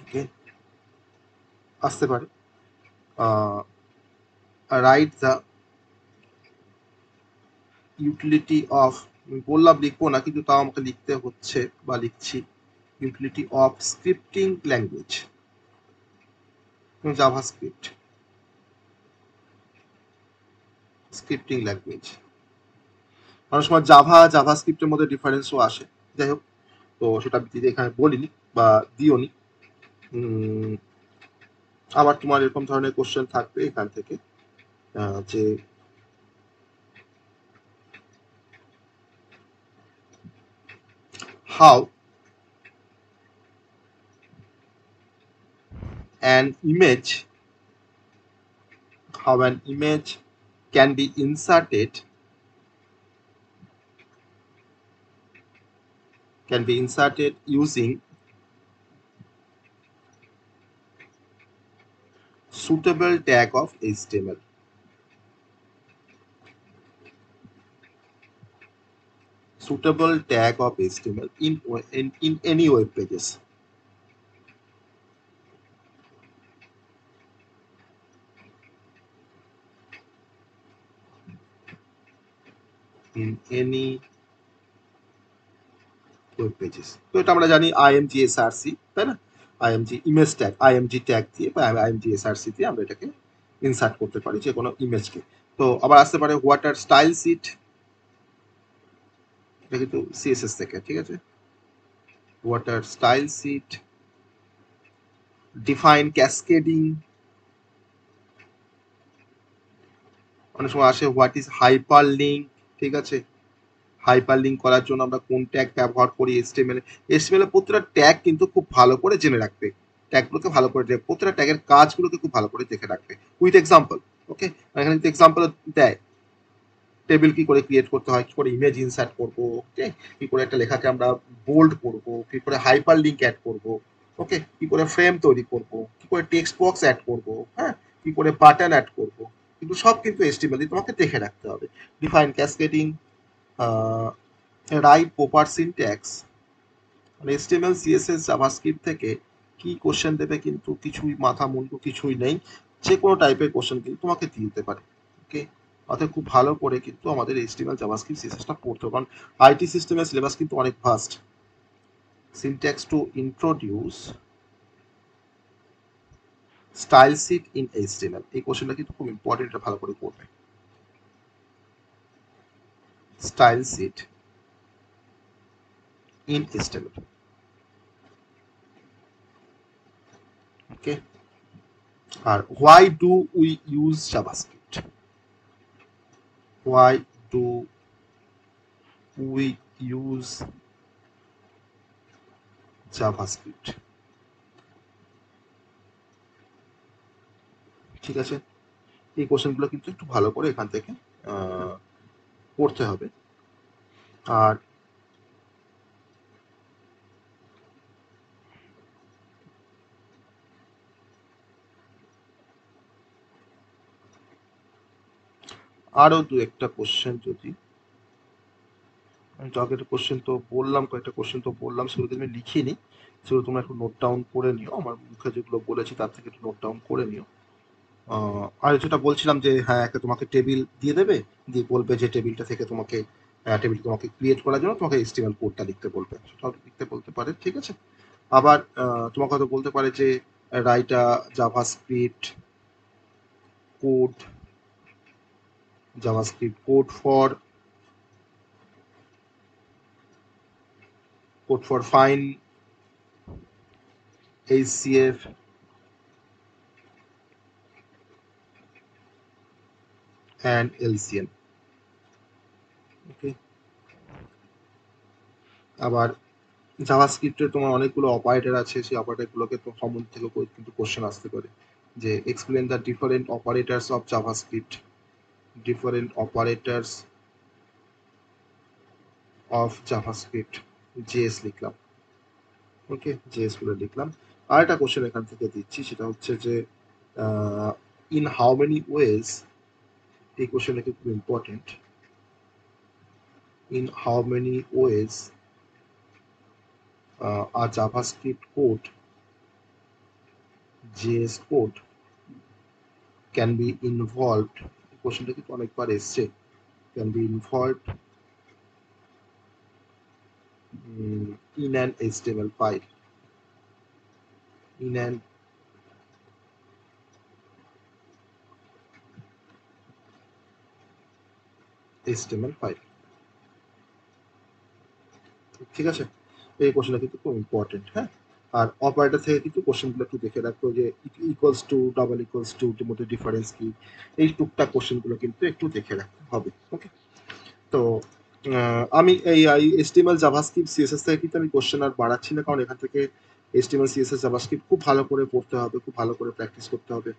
Okay, আসতে পারে রাইট দ্য ইউটিলিটি অফ, বললাম লিখবো না কিন্তু তাও আমাকে লিখতে হচ্ছে বা লিখছি, utility of scripting language, JavaScript scripting language. অনেক সময় জাভাস্ক্রিপ্টের মধ্যে ডিফারেন্সও আসে, যাই হোক, তো সেটা দিদি এখানে বলিনি বা দিওনি। আবার তোমার এরকম ধরনের কোশ্চেন থাকবে এখান থেকে যে how an image can be inserted using suitable tag of HTML. Suitable tag of HTML in any web pages. In any web pages. তো এটা আমরা জানি IMG SRC, তাই না? IMG image tag, IMG tag দিয়ে বা IMG SRC দিয়ে আমরা এটাকে ইনসার্ট করতে পারি যে কোনো ইমেজকে। তো আবার আসতে পারে ওয়াটার স্টাইল শিট, এটা কিন্তু CSS থেকে, ঠিক আছে, what are style sheet, define cascading, অনেক সময় আসে হোয়াট ইজ হাইপার লিঙ্ক, ঠিক আছে, হাইপার লিঙ্ক করার জন্য আমরা কোন ট্যাগ ব্যবহার করি HTML এর প্রত্যেকটা ট্যাগ কিন্তু খুব ভালো করে জেনে রাখবে, ট্যাগগুলোকে ভালো করে প্রত্যেকটা ট্যাগের কাজগুলোকে খুব ভালো করে দেখে রাখবে উইথ এক্সাম্পল। ওকে, এখানে কিন্তু এক্সাম্পল দেয়, টেবিল কি করে ক্রিয়েট করতে হয়, কি করে ইমেজ ইনসার্ট করবো, ওকে, কি করে একটা লেখাকে আমরা বোল্ড করবো, কি করে হাইপার লিঙ্ক অ্যাড করবো, ওকে, কি করে ফ্রেম তৈরি করবো, কি করে টেক্সট বক্স অ্যাড করবো, হ্যাঁ, কি করে বাটন অ্যাড করবো, কিন্তু সব কিন্তু HTML তোমাকে দেখে রাখতে হবে। Define cascading, right proper syntax, মানে HTML CSS জাভাস্ক্রিপ্ট থেকে কি কোশ্চেন দেবে কিন্তু কিছুই মাথা মুন্ডু কিছুই নেই, যে কোনো টাইপের কোশ্চেন কিন্তু তোমাকে দিয়ে দিতে পারে, ওকে। অর্থাৎ খুব ভালো করে কিন্তু আমাদের HTML জাভাস্ক্রিপ্ট CSSটা পড়তে হবে, কারণ IT সিস্টেমের সিলেবাস কিন্তু অনেক vast. Syntax to introduce style sheet in HTML, এই কোশ্চেনটা কিন্তু খুব ইম্পর্টেন্ট, ভালো করে পড়বে। Style sheet in HTML, okay. আর why do we use JavaScript, why do we use JavaScript, ঠিক আছে। এই কোশ্চেনগুলো কিন্তু একটু ভালো করে এখান থেকে পড়তে হবে। আর আরো দু একটা কোশ্চেন যদি, আগের কোশ্চেন তো বললাম, কয়েকটা কোশ্চেন তো বললাম, সেগুলো আমি লিখিনি, সেগুলো তোমরা একটু নোট ডাউন করে নিও, আমার মুখে যেগুলো বলেছি তার থেকে একটু নোট ডাউন করে নিও। আর যেটা বলছিলাম যে হ্যাঁ, একটা তোমাকে টেবিল দিয়ে দেবে, দিয়ে বলবে যে টেবিলটা থেকে তোমাকে টেবিল তোমাকে ক্রিয়েট করার জন্য তোমাকে HTML কোডটা লিখতে বলবে, সেটাও লিখতে বলতে পারে, ঠিক আছে। আবার তোমাকে হয়তো বলতে পারে যে write a JavaScript code, JavaScript code for fine HCF and LCM, ওকে। আবার জাভাস্ক্রিপ্টে তোমার অনেকগুলো অপারেটর আছে, সেই অপারেটরগুলোকে তো সম্বন্ধে থেকে কিন্তু কোশ্চেন আসতে পারে, যে explain the different operators of JavaScript, different operators of JavaScript, JS লিখলাম, ওকে, JS গুলো লিখলাম। আর একটা কোশ্চেন এখান থেকে দিচ্ছি, সেটা হচ্ছে যে ইন হাউ মেনি ওয়েজ, এই কোশ্চেনটা খুব important, in how many ways a JavaScript code, JS code can be involved, কোশ্চেনটা কিন্তু অনেকবার এসছে, can be involved in an HTML file, in an HTML file, ঠিক আছে। এই কোশ্চেনটা কিন্তু খুব ইম্পর্টেন্ট, হ্যাঁ। আর অপারেটর থেকে কিন্তু কোশ্চেনগুলো একটু দেখে রাখতো, যে equals to, double equals to, এর মধ্যে ডিফারেন্স কি, এই টুকটাক কোশ্চেনগুলো কিন্তু একটু দেখে রাখতে হবে, ওকে। তো আমি এই HTML জাভাস্ক্রিপ্ট CSS থেকে কিন্তু আমি কোশ্চেন আর বাড়াচ্ছি না, কারণ এখান থেকে HTML CSS জাভাস্ক্রিপ্ট খুব ভালো করে পড়তে হবে, খুব ভালো করে প্র্যাকটিস করতে হবে,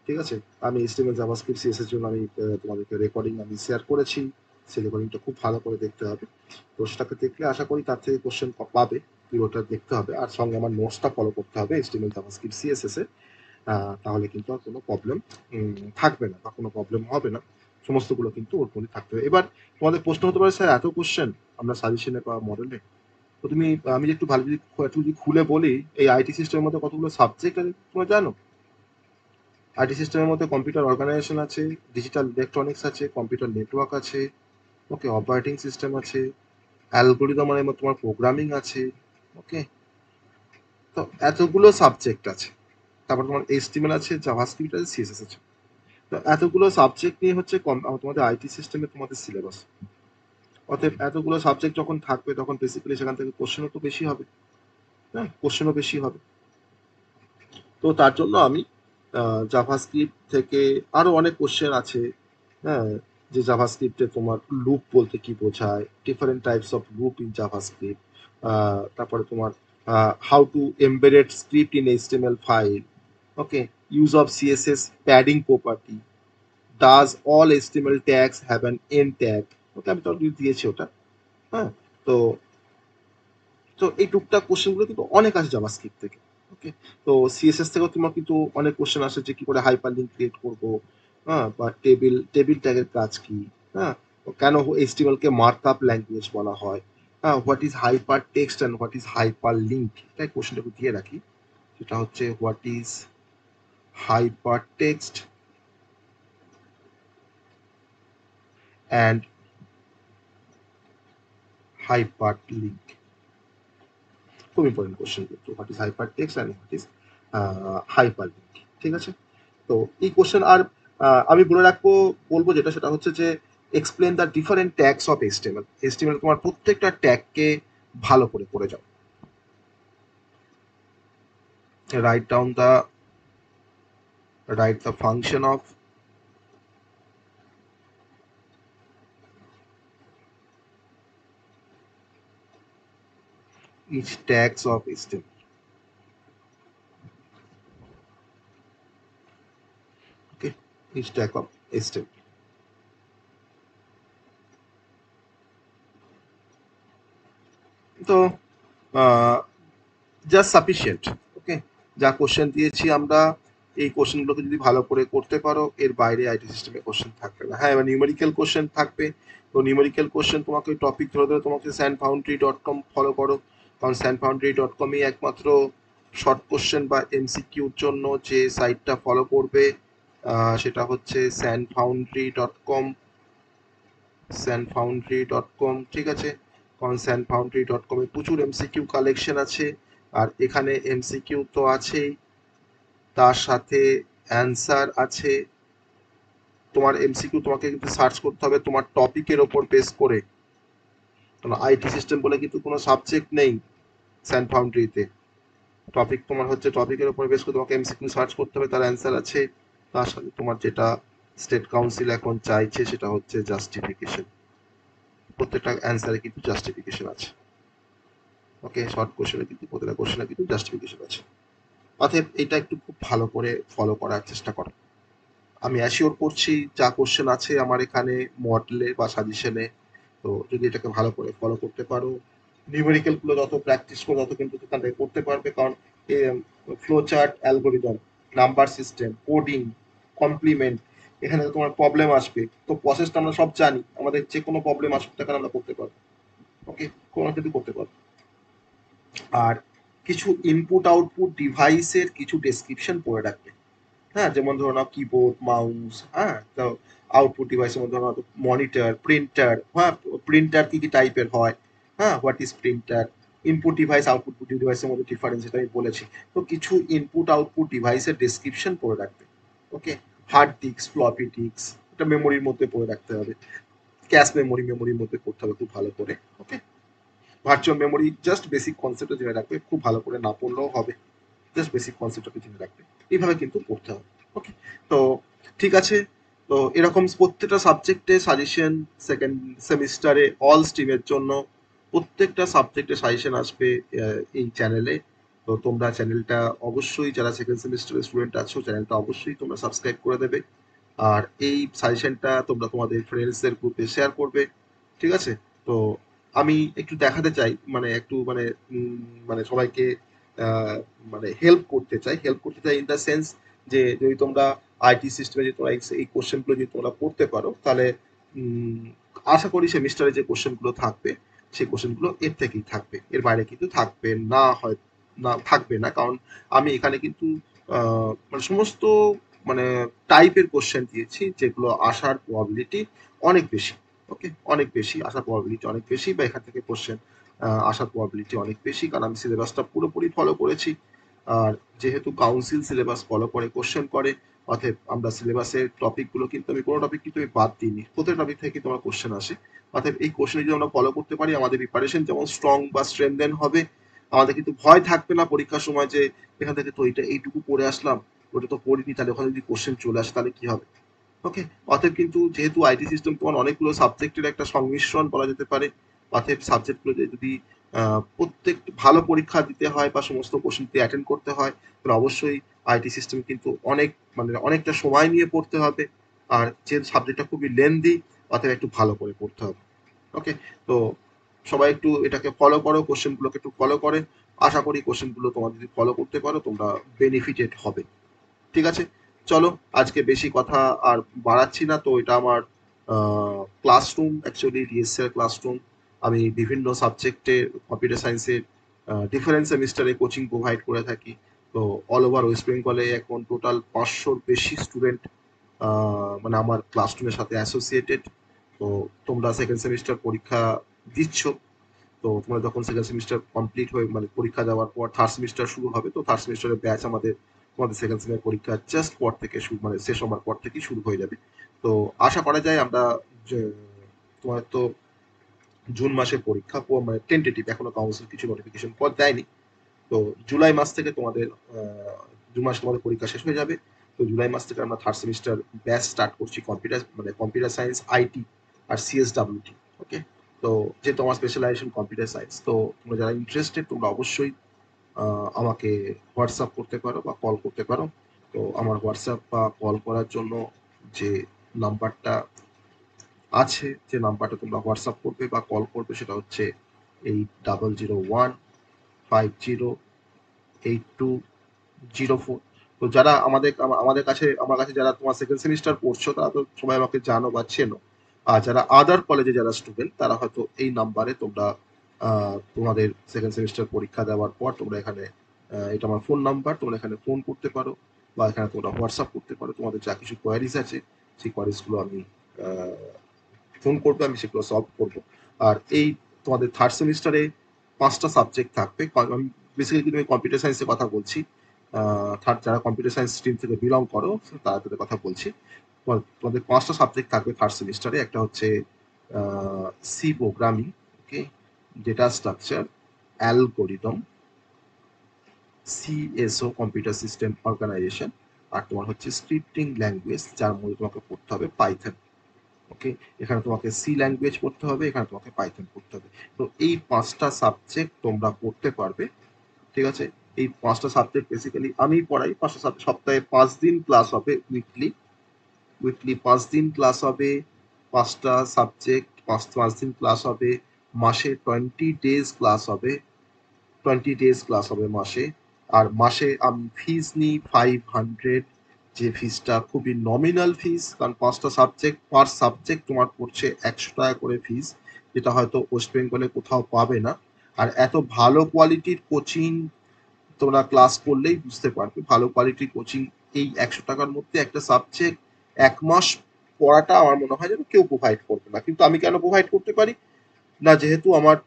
ঠিক আছে। আমি HTML জাভাস্ক্রিপ্ট CSS এর জন্য আমি তোমাদেরকে রেকর্ডিং আমি শেয়ার করেছি, সেই রেকর্ডিংটা খুব ভালো করে দেখতে হবে। তো সেটাকে দেখলে আশা করি তার থেকে কোশ্চেন পাবে, পুরোটা দেখতে হবে, আর সঙ্গে আমার নোটসটা ফলো করতে হবে HTML জাভাস্ক্রিপ্ট CSS এ, তাহলে কিন্তু আর কোনো প্রবলেম থাকবে না, বা কোনো প্রবলেম হবে না, সমস্তগুলো কিন্তু ওর মধ্যে থাকতে হবে। এবার তোমাদের প্রশ্ন হতে পারে, স্যার এত কোশ্চেন আমরা সাজেশনে বা মডেলে, তো তুমি, আমি একটু ভালো যদি একটু যদি খুলে বলি, এই IT সিস্টেমের মধ্যে কতগুলো সাবজেক্ট আছে তোমরা জানো? IT সিস্টেমের মধ্যে কম্পিউটার অর্গানাইজেশন আছে, ডিজিটাল ইলেকট্রনিক্স আছে, কম্পিউটার নেটওয়ার্ক আছে, ওকে, অপারেটিং সিস্টেম আছে, অ্যালগোরিদম মানে তোমার প্রোগ্রামিং আছে, ওকে। তো এতগুলো সাবজেক্ট আছে, তারপর তোমার HTML আছে, জাভাস্ক্রিপ্ট আছে, CSS আছে। তো এতগুলো সাবজেক্ট নিয়ে হচ্ছে তোমাদের IT সিস্টেমে তোমাদের সিলেবাস। অতএব এতগুলো সাবজেক্ট যখন থাকবে, তখন বেসিক্যালি সেখান থেকে কোশ্চেনও তো বেশি হবে, হ্যাঁ, কোশ্চেনও বেশি হবে। তো তার জন্য আমি জাভাস্ক্রিপ্ট থেকে আরো অনেক কোশ্চেন আছে, হ্যাঁ, যে জাভাস্ক্রিপ্টে তোমার লুপ বলতে কি বোঝায়, different types of loop in JavaScript, তারপরে তোমার how to embedded script in HTML file, okay, use of CSS padding property, does all HTML tags have an end tag, okay আমি তো অলরেডি দিয়েছি ওটা। হ্যাঁ, তো তো এই টুকটাক কোশ্চেনগুলো কিন্তু অনেক আসে জাভাস্ক্রিপ্ট থেকে। ওকে, তো সিএসএস থেকেও তোমার কিন্তু অনেক কোশ্চেন আসে যে কি করে হাইপার লিঙ্ক ক্রিয়েট করবো, হ্যাঁ, বা টেবিল ট্যাগের কাজ কি, হ্যাঁ, কেন HTML কে মার্কআপ ল্যাঙ্গুয়েজ বলা হয়, হ্যাঁ, what is hyper text and what is hyper link, এটাই কোশ্চেনটা দিয়ে রাখি। সেটা হচ্ছে what is hyper text and hyper link, খুব ইম্পর্টেন্ট কোশ্চেন কিন্তু, what is hyper text and what is hyper link. ঠিক আছে, তো এই কোশ্চেন আর আমি বলে রাখবো, বলবো যেটা সেটা হচ্ছে যে explain the different tags of HTML। HTML তোমার প্রত্যেকটা ট্যাগকে ভালো করে পড়ে যাও। Right down the function of each tags of HTML. Okay, each tag of HTML. তো জাস্ট সাফিসিয়েন্ট। ওকে, যা কোশ্চেন দিয়েছি আমরা, এই কোশ্চেনগুলোকে যদি ভালো করে করতে পারো, এর বাইরে আইটি সিস্টেমে কোশ্চেন থাকবে না। হ্যাঁ, এবার নিউমেরিক্যাল কোশ্চেন থাকবে। তো নিউমেরিক্যাল কোশ্চেন তোমাকে টপিক ধরে ধরে তোমাকে sandfoundry.com ফলো করো, কারণ sandfoundry.com-ই একমাত্র শর্ট কোশ্চেন বা এমসিকিউর জন্য যে সাইটটা ফলো করবে, সেটা হচ্ছে sandfoundry.com। sandfoundry.com, ঠিক আছে, কারণ sandfoundry.com-এ প্রচুর এমসিকিউ কালেকশন আছে, আর এখানে এমসিকিউ তো আছেই, তার সাথে অ্যান্সার আছে। তোমার এমসিকিউ তোমাকে কিন্তু সার্চ করতে হবে তোমার টপিকের ওপর বেস করে, কারণ আইটি সিস্টেম বলে কিন্তু কোনো সাবজেক্ট নেই স্যান্ডফাউন্ড্রিতে। টপিক তোমার হচ্ছে টপিকের উপর বেস করে তোমাকে এমসিকিউ সার্চ করতে হবে, তার অ্যান্সার আছে। তার সাথে তোমার যেটা স্টেট কাউন্সিল এখন চাইছে সেটা হচ্ছে জাস্টিফিকেশন। প্রত্যেকটা অ্যান্সারে কিন্তু জাস্টিফিকেশন আছে। ওকে, শর্ট কোশ্চেনে কিন্তু প্রত্যেকটা কোশ্চেনে কিন্তু জাস্টিফিকেশন আছে। অতএব এটা একটু খুব ভালো করে ফলো করার চেষ্টা করো। আমি অ্যাসিওর করছি যা কোশ্চেন আছে আমার এখানে মডেলে বা সাজেশনে, তো যদি এটাকে ভালো করে ফলো করতে পারো, নিউমেরিক্যাল গুলো যত প্র্যাকটিস করো তত কিন্তু এখান থেকে করতে পারবে। কারণ flow chart, algorithm, number system, coding, complement, এখানে তোমার প্রবলেম আসবে, তো প্রসেসটা আমরা সব জানি, আমাদের যে কোনো প্রবলেম আসবে তখন আমরা করতে পারবো। ওকে, কোনো কিন্তু করতে পারবো। আর কিছু ইনপুট আউটপুট ডিভাইসের কিছু ডেসক্রিপশন পড়ে রাখবে। হ্যাঁ, যেমন ধরো নাও কিবোর্ড, মাউস, হ্যাঁ, তো আউটপুট ডিভাইসের মধ্যে ধরো মনিটর, প্রিন্টার, হ্যাঁ, প্রিন্টার কি কি টাইপের হয়, হ্যাঁ, what is printer, input device output ডিভাইসের মধ্যে ডিফারেন্স, এটা আমি বলেছি। তো কিছু ইনপুট আউটপুট ডিভাইসের ডেসক্রিপশন পড়ে রাখবে। ওকে, হার্ড ডিস্ক, ফ্লপি ডিস্ক, এটা মেমোরির মধ্যে পড়ে রাখতে হবে। ক্যাশ মেমোরির মধ্যে করতে হবে খুব ভালো করে। ওকে, ভার্চুয়াল মেমোরি জাস্ট বেসিক কনসেপ্টটা জেনে রাখবে, খুব ভালো করে না পড়লেও হবে, জাস্ট বেসিক কনসেপ্টটাকে জেনে রাখবে। এইভাবে কিন্তু পড়তে হবে। ওকে, তো ঠিক আছে, তো এরকম প্রত্যেকটা সাবজেক্টে সাজেশন সেকেন্ড সেমিস্টারে অল স্ট্রিমের জন্য প্রত্যেকটা সাবজেক্টে সাজেশন আসবে এই চ্যানেলে। তো তোমরা চ্যানেলটা অবশ্যই, যারা সেকেন্ড সেমিস্টারের স্টুডেন্ট আছো, চ্যানেলটা অবশ্যই তোমরা সাবস্ক্রাইব করে দেবে। আর এই সাজেশনটা তোমরা তোমাদের ফ্রেন্ডসদের গ্রুপে শেয়ার করবে। ঠিক আছে, তো আমি একটু দেখাতে চাই, মানে একটু মানে মানে সবাইকে আহ, মানে হেল্প করতে চাই ইন দ্য সেন্স যে যদি তোমরা আইটি সিস্টেমে যদি তোমরা এই কোশ্চেনগুলো যদি তোমরা পড়তে পারো, তাহলে উম, আশা করি সেমিস্টারে যে কোশ্চেনগুলো থাকবে সেই কোশ্চেনগুলো এর থেকেই থাকবে, এর বাইরে কিন্তু থাকবে না, হয় না, থাকবে না। কারণ আমি এখানে কিন্তু মানে সমস্ত মানে টাইপের কোশ্চেন দিয়েছি যেগুলো আসার প্রবাবিলিটি অনেক বেশি। ওকে, অনেক বেশি আসার প্রবাবিলিটি অনেক বেশি, বা এখান থেকে কোশ্চেন আসার প্রবাবিলিটি অনেক বেশি, কারণ আমি সিলেবাসটা পুরোপুরি ফলো করেছি। আর যেহেতু কাউন্সিল সিলেবাস ফলো করে কোশ্চেন করে, অতএব আমরা সিলেবাসের টপিকগুলো কিন্তু আমি কোনো টপিক কিন্তু আমি বাদ দিইনি, প্রত্যেক টপিক থেকে কিন্তু আমার কোশ্চেন আসে। অতএব এই কোশ্চেন যদি আমরা ফলো করতে পারি, আমাদের প্রিপারেশন যেমন স্ট্রং বা স্ট্রেনদেন হবে, আমাদের কিন্তু ভয় থাকবে না পরীক্ষার সময় যে এখান থেকে তো এটা এইটুকু পড়ে আসলাম, ওটা তো পড়িনি, তাহলে ওখানে যদি কোশ্চেন চলে আসে তাহলে কি হবে। ওকে, অতএব কিন্তু যেহেতু আইটি সিস্টেম তোমার অনেকগুলো সাবজেক্টের একটা সংমিশ্রণ বলা যেতে পারে, অতএব সাবজেক্টগুলো যদি প্রত্যেক ভালো পরীক্ষা দিতে হয় বা সমস্ত কোশ্চেন অ্যাটেন্ড করতে হয়, তাহলে অবশ্যই আইটি সিস্টেম কিন্তু অনেক মানে অনেকটা সময় নিয়ে পড়তে হবে। আর যে সাবজেক্টটা খুবই লেন্দি, অতএব একটু ভালো করে পড়তে হবে। ওকে, তো সবাই একটু এটাকে ফলো করো, কোশ্চেনগুলোকে একটু ফলো করে। আশা করি কোশ্চেনগুলো তোমরা যদি ফলো করতে পারো তোমরা বেনিফিটেড হবে। ঠিক আছে, চলো আজকে বেশি কথা আর বাড়াচ্ছি না। তো এটা আমার ক্লাসরুম, অ্যাকচুয়ালি ডিএসসিআর ক্লাসরুম। আমি বিভিন্ন সাবজেক্টে কম্পিউটার সায়েন্সের ডিফারেন্ট সেমিস্টারে কোচিং প্রোভাইড করে থাকি। তো অল ওভার ওয়েস্ট বেঙ্গলে এখন টোটাল 500-র বেশি স্টুডেন্ট মানে আমার ক্লাসরুমের সাথে অ্যাসোসিয়েটেড। তো তোমরা সেকেন্ড সেমিস্টার পরীক্ষা দিচ্ছ। তো তোমরা যখন সেকেন্ড সেমিস্টার কমপ্লিট হয়ে মানে পরীক্ষা দেওয়ার পর থার্ড সেমিস্টার শুরু হবে, তো থার্ড সেমিস্টারের ব্যাচ আমাদের তোমাদের সেকেন্ড সেমিস্টার পরীক্ষা জাস্ট পর থেকে শুরু, মানে শেষ হওয়ার পর থেকেই শুরু হয়ে যাবে। তো আশা করা যায় আমরা তোমার তো জুন মাসের পরীক্ষা মানে টেন্টেটিভ, এখনো কাউন্সিল কিছু নোটিফিকেশন পর দেয়নি। তো জুলাই মাস থেকে তোমাদের 2 মাস তোমাদের পরীক্ষা শেষ হয়ে যাবে। তো জুলাই মাস থেকে আমরা থার্ড সেমিস্টার ব্যাচ স্টার্ট করছি, কম্পিউটার মানে কম্পিউটার সায়েন্স, আইটি আর সিএসডাব্লিউটি। ওকে, তো যে তোমার স্পেশালাইজেশন কম্পিউটার সায়েন্স, তো তোমরা যারা ইন্টারেস্টেড তোমরা অবশ্যই আমাকে হোয়াটসঅ্যাপ করতে পারো বা কল করতে পারো। তো আমার হোয়াটসঅ্যাপ বা কল করার জন্য যে নাম্বারটা আছে, যে নাম্বারটা তোমরা হোয়াটসঅ্যাপ করবে বা কল করবে, সেটা হচ্ছে 8001508204। তো যারা আমাদের কাছে আমার কাছে যারা তোমার সেকেন্ড সেমিস্টার পড়ছো তারা তো সবাই আমাকে জানো বা চেনো। আর যারা আদার কলেজে যারা স্টুডেন্ট তারা হয়তো এই নাম্বারে তোমরা তোমাদের সেকেন্ড সেমিস্টার পরীক্ষা দেওয়ার পর তোমরা এখানে এটা আমার ফোন নাম্বার, তোমরা এখানে ফোন করতে পারো বা এখানে তোমরা হোয়াটসঅ্যাপ করতে পারো। তোমাদের যা কিছু কোয়ারিজ আছে সেই কোয়ারিজগুলো আমি ফোন করবে, আমি সেগুলো সলভ করব। আর এই তোমাদের থার্ড সেমিস্টারে 5টা সাবজেক্ট থাকবে। আমি বেসিক্যালি কিন্তু আমি কম্পিউটার সায়েন্সের কথা বলছি। থার্ড যারা কম্পিউটার সায়েন্স স্ট্রিম থেকে বিলং করো তাদের কথা বলছি। তোমাদের 5টা সাবজেক্ট থাকবে থার্ড সেমিস্টারে। একটা হচ্ছে C programming, okay, data structure, algorithm, CSO computer system organization, আর তোমার হচ্ছে স্ক্রিপ্টিং ল্যাঙ্গুয়েজ যার মধ্যে তোমাকে পড়তে হবে পাইথন। ওকে, এখানে তোমাকে সি ল্যাঙ্গুয়েজ পড়তে হবে, এখানে তোমাকে পাইথন পড়তে হবে। তো এই 5টা সাবজেক্ট তোমরা পড়তে পারবে। ঠিক আছে, এই 5টা সাবজেক্ট বেসিক্যালি আমি পড়াই। 5টা সাবজেক্ট সপ্তাহে 5 দিন ক্লাস হবে, উইকলি। উইকলি 5 দিন ক্লাস হবে, 5টা সাবজেক্ট, 5 দিন ক্লাস হবে। মাসে 20 ডেজ ক্লাস হবে, 20 ডেজ ক্লাস হবে মাসে। আর মাসে আমি ফিস নিই 500, যে ফিসটা খুবই নমিনাল ফিস, কারণ 5টা সাবজেক্ট, পার সাবজেক্ট তোমার পড়ছে 100 টাকা করে ফিস, যেটা হয়তো ওয়েস্ট বেঙ্গলে কোথাও পাবে না। আর এত ভালো কোয়ালিটির কোচিং তোমরা ক্লাস করলেই বুঝতে পারবে, ভালো কোয়ালিটির কোচিং এই 100 টাকার মধ্যে একটা সাবজেক্ট 1 মাস পড়াটা আমার মনে হয় যেন কেউ প্রোভাইড করবে না। কিন্তু আমি কেন প্রোভাইড করতে পারি না, যেহেতু আমার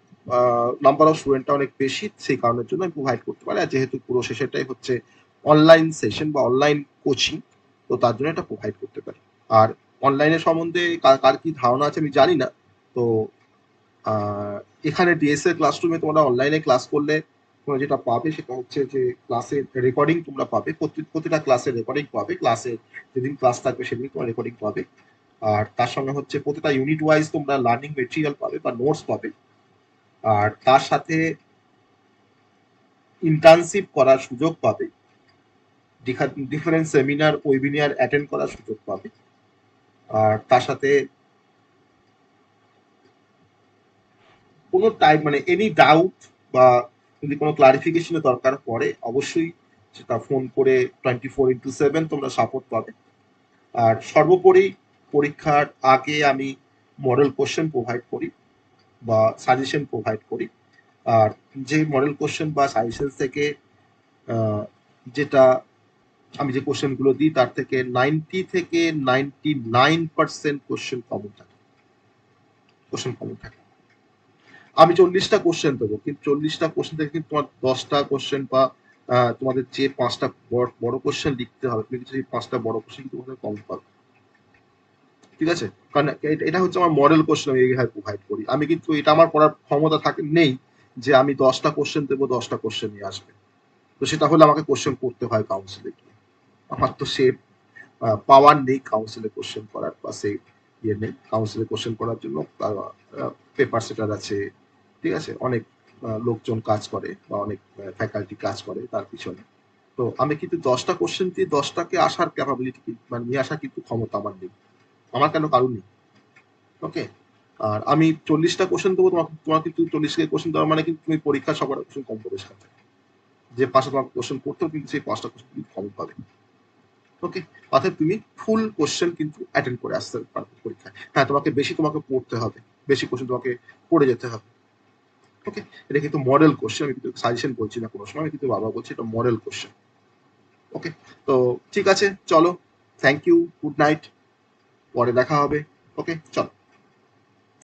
নাম্বার অফ স্টুডেন্টটা অনেক বেশি, সেই কারণের জন্য আমি প্রোভাইড করতে পারি। আর যেহেতু পুরো সেশনটাই হচ্ছে অনলাইন সেশন বা অনলাইন কোচিং, তো তার জন্য এটা প্রোভাইড করতে পারি। আর অনলাইনের সম্বন্ধে কার কি ধারণা আছে আমি জানি না। তো এখানে ডিএসএ ক্লাসরুমে তোমরা অনলাইনে ক্লাস করলে তোমরা যেটা পাবে সেটা হচ্ছে যে ক্লাসের রেকর্ডিং তোমরা পাবে, প্রতিটা ক্লাসের রেকর্ডিং পাবে। ক্লাসে যেদিন ক্লাস থাকবে সেদিন তোমরা রেকর্ডিং পাবে। আর তার সঙ্গে হচ্ছে প্রতিটা ইউনিট ওয়াইজ তোমরা লার্নিং মেটেরিয়াল পাবে বা নোটস পাবে। আর তার সাথে ইন্টার্নশিপ করার সুযোগ পাবে, ডিফারেন্ট সেমিনার ওয়েবিনার অ্যাটেন্ড করার সুযোগ পাবে। আর তার সাথে কোনো টাইপ মানে এনি ডাউট বা যদি কোনো ক্লারিফিকেশনের দরকার পড়ে অবশ্যই সেটা ফোন করে 24x7 তোমরা সাপোর্ট পাবে। আর সর্বোপরি পরীক্ষার আগে আমি মডেল কোশ্চেন প্রোভাইড করি বা সাজেশন প্রোভাইড করি। আর যে মডেল কোশ্চেন বা সাজেশন থেকে যেটা আমি যে কোশ্চেনগুলো দিই তার থেকে 90 থেকে 99% কোশ্চেন কমন থাকে। আমি 40টা কোশ্চেন দেবো, কিন্তু 40টা কোশ্চেন থেকে কিন্তু তোমার 10টা কোশ্চেন বা তোমাদের যে 5টা বড় কোশ্চেন লিখতে হবে, তুমি কিন্তু সেই 5টা বড় কোশ্চেন তোমাদের কম পাবে। ঠিক আছে, কারণ এটা হচ্ছে আমার মডেল কোশ্চেন আমি এইভাবে প্রোভাইড করি। আমি কিন্তু এটা আমার করার ক্ষমতা নেই যে আমি 10টা কোশ্চেন দেবো 10টা কোশ্চেন নিয়ে আসবে। তো সেটা হলে আমাকে কোশ্চেন করতে হয় কাউন্সিলে গিয়ে। আমার তো সে পাওয়ার নেই কাউন্সিলে কোশ্চেন করার, বা সেই ইয়ে নেই কাউন্সিলে কোশ্চেন করার জন্য। পেপার সেটার আছে, ঠিক আছে, অনেক লোকজন কাজ করে বা অনেক ফ্যাকাল্টি কাজ করে তার পিছনে। তো আমি কিন্তু 10টা কোশ্চেন দিয়ে 10টাকে আসার ক্যাপাবিলিটি মানে নিয়ে আসার কিন্তু ক্ষমতা আমার নেই। আমার কেন কারণ নেই। ওকে, আর আমি 40টা কোশ্চেন দেবো, তোমার কিন্তু 40 কে কোশ্চেন দেওয়ার মানে কিন্তু তুমি পরীক্ষা সবার কোশ্চেন কম করবে সেখান থেকে। যে পাশে তোমাকে কোশ্চেন করতেও কিন্তু সেই 5টা কোশ্চেন কিন্তু কম পাবে। ওকে, অর্থাৎ তুমি ফুল কোশ্চেন কিন্তু অ্যাটেন্ড করে আসতে পারবে পরীক্ষায়। হ্যাঁ, তোমাকে পড়তে হবে, বেশি কোশ্চেন তোমাকে পড়ে যেতে হবে। ওকে, এটা কিন্তু মডেল কোশ্চেন, আমি কিন্তু সাজেশন বলছি না কোনো সময়, আমি কিন্তু বারবার বলছি এটা মডেল কোশ্চেন। ওকে, তো ঠিক আছে, চলো, থ্যাংক ইউ, গুড নাইট, পরে দেখা হবে। ওকে, চলো।